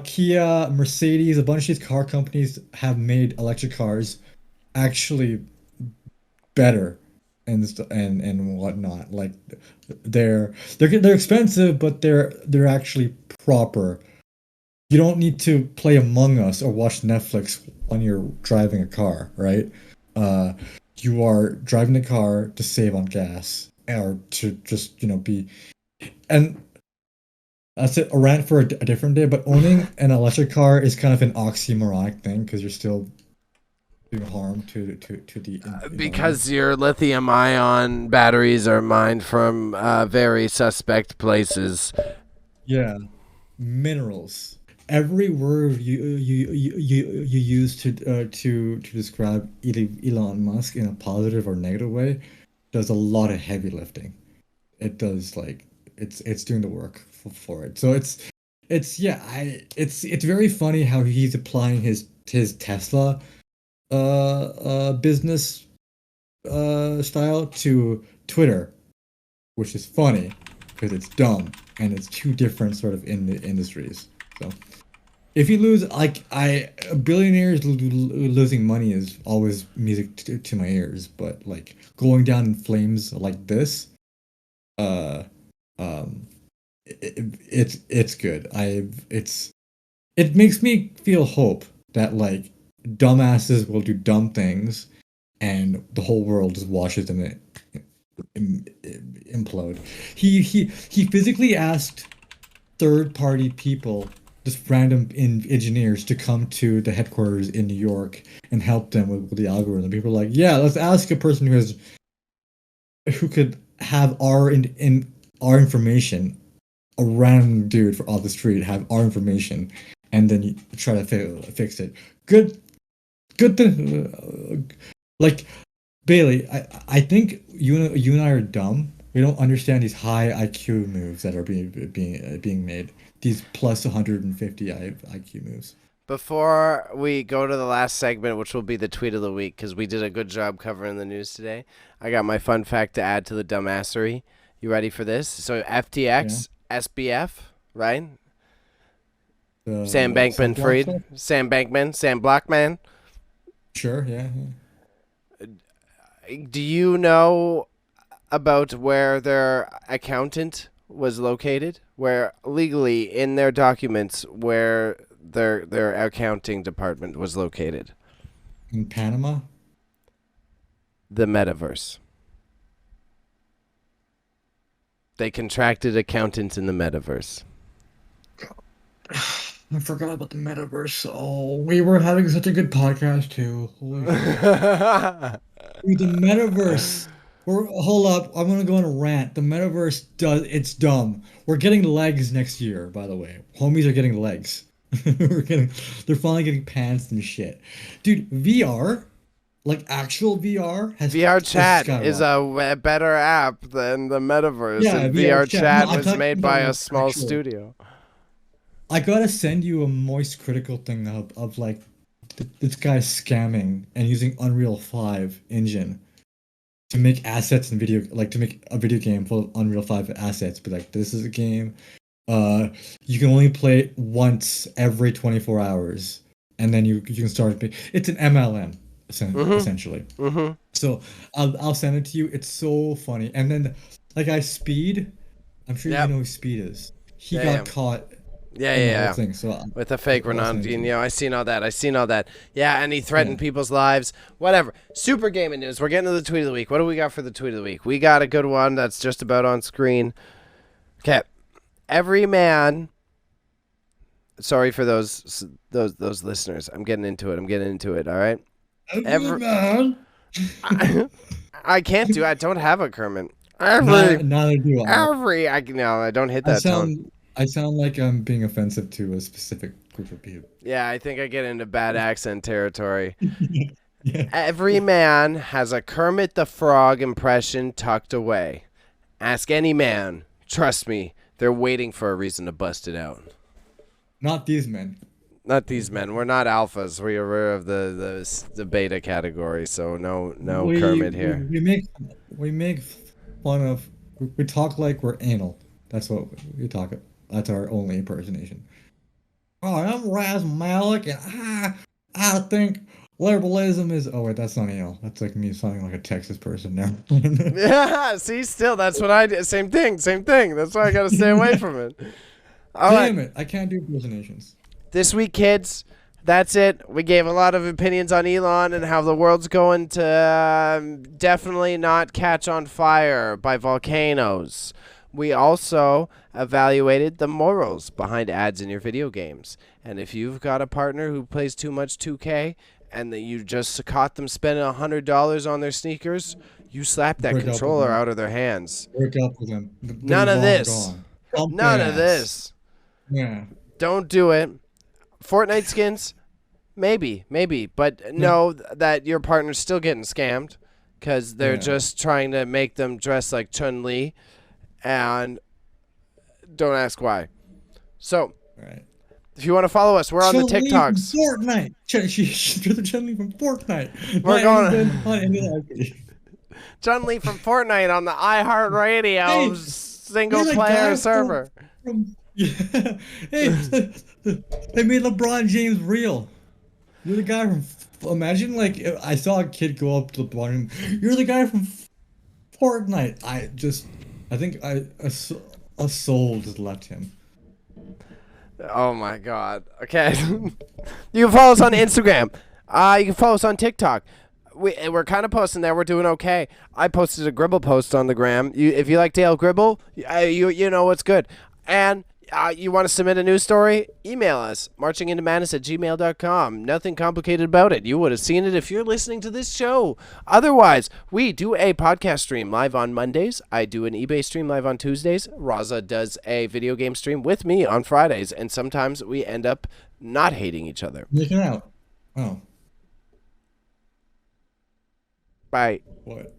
Kia, Mercedes, a bunch of these car companies have made electric cars actually better and whatnot. Like they're expensive, but they're actually proper. You don't need to play Among Us or watch Netflix when you're driving a car, right? Uh, you are driving the car to save on gas or to just be. And that's it, a rant for a different day. But owning an electric car is kind of an oxymoronic thing because you're still doing harm to the environment. Because your lithium ion batteries are mined from very suspect places. Yeah, minerals. Every word you use to describe Elon Musk in a positive or negative way does a lot of heavy lifting. It does like it's doing the work for it. So it's very funny how he's applying his Tesla business style to Twitter, which is funny because it's dumb and it's two different sort of in the industries. So if you lose billionaires losing money is always music to my ears, but like going down in flames like this, uh, it's good. It makes me feel hope that like dumbasses will do dumb things, and the whole world just watches them implode. He physically asked third party people, just random engineers, to come to the headquarters in New York and help them with the algorithm. People are like, yeah, let's ask a person who could have our information, a random dude off the street have our information, and then you try to fix it. Good thing. Like Bailey, I think you and I are dumb. We don't understand these high IQ moves that are being made. These plus 150 IQ moves. Before we go to the last segment, which will be the tweet of the week, because we did a good job covering the news today, I got my fun fact to add to the dumbassery. You ready for this? So FTX, SBF, right? Sam Bankman-Fried, Sam Blackman. Sure, yeah. Do you know about where their accountant was located? Where legally in their documents where their accounting department was located? In Panama? The metaverse. They contracted accountants in the metaverse. I forgot about the metaverse. Oh, we were having such a good podcast too. Holy shit. Dude, the metaverse. Hold up. I'm gonna go on a rant. The metaverse it's dumb. We're getting legs next year, by the way. Homies are getting legs. They're finally getting pants and shit. Dude, VR, like actual VR has VR chat skyrocketed. is a better app than the metaverse. Yeah, and VR VR chat. chat No, I'm was talking made by about a small actual- studio. I gotta send you a moist critical thing of like this guy's scamming and using Unreal 5 engine to make assets in video, like to make a video game full of Unreal 5 assets. But like, this is a game. You can only play it once every 24 hours, and then you can start. It's an MLM essentially. Mm-hmm. So I'll send it to you. It's so funny. And then like Speed, I'm sure Yep. you know who Speed is. He Yeah, got caught Yeah, in the yeah, whole thing. So with a fake I was saying Ronaldinho. I seen all that. Yeah, and he threatened people's lives. Whatever. Super gaming news. We're getting to the tweet of the week. What do we got for the tweet of the week? We got a good one that's just about on screen. Okay. Every man. Sorry for those listeners. I'm getting into it. All right. Every man. I can't do. I don't have a Kermit. Neither do I. I don't hit that tone. I sound like I'm being offensive to a specific group of people. Yeah, I think I get into bad accent territory. Yeah. Every man has a Kermit the Frog impression tucked away. Ask any man. Trust me, they're waiting for a reason to bust it out. Not these men. Not these men. We're not alphas. We are of the beta category, so no Kermit here. We make fun of. We talk like we're anal. That's what we talk. That's our only impersonation. Oh, I'm Raz Malik, and I think liberalism is. Oh wait, that's not anal. That's like me sounding like a Texas person now. Yeah. See, still, that's what I did. Same thing. That's why I gotta stay away from it. Damn it! I can't do impersonations. This week, kids, that's it. We gave a lot of opinions on Elon and how the world's going to definitely not catch on fire by volcanoes. We also evaluated the morals behind ads in your video games. And if you've got a partner who plays too much 2K and that you just caught them spending $100 on their sneakers, you slap that controller out of their hands. Break up with them. None of this. None of this. Yeah. Don't do it. Fortnite skins, maybe, but know that your partner's still getting scammed because they're just trying to make them dress like Chun-Li, and don't ask why. So, if you want to follow us, we're on the TikToks. Fortnite. She's the Chun-Li from Fortnite. We're going Chun-Li from Fortnite on the iHeartRadio single-player server. Hey, they made LeBron James real. You're the guy from. Imagine like I saw a kid go up to LeBron. You're the guy from Fortnite. I think a soul just left him. Oh my God. Okay. You can follow us on Instagram. You can follow us on TikTok. We're kind of posting there. We're doing okay. I posted a Gribble post on the gram. If you like Dale Gribble, you know what's good. And you want to submit a news story? Email us, marchingintomadness@gmail.com. Nothing complicated about it. You would have seen it if you're listening to this show. Otherwise, we do a podcast stream live on Mondays. I do an eBay stream live on Tuesdays. Raza does a video game stream with me on Fridays. And sometimes we end up not hating each other. Making out. Oh. Bye. What?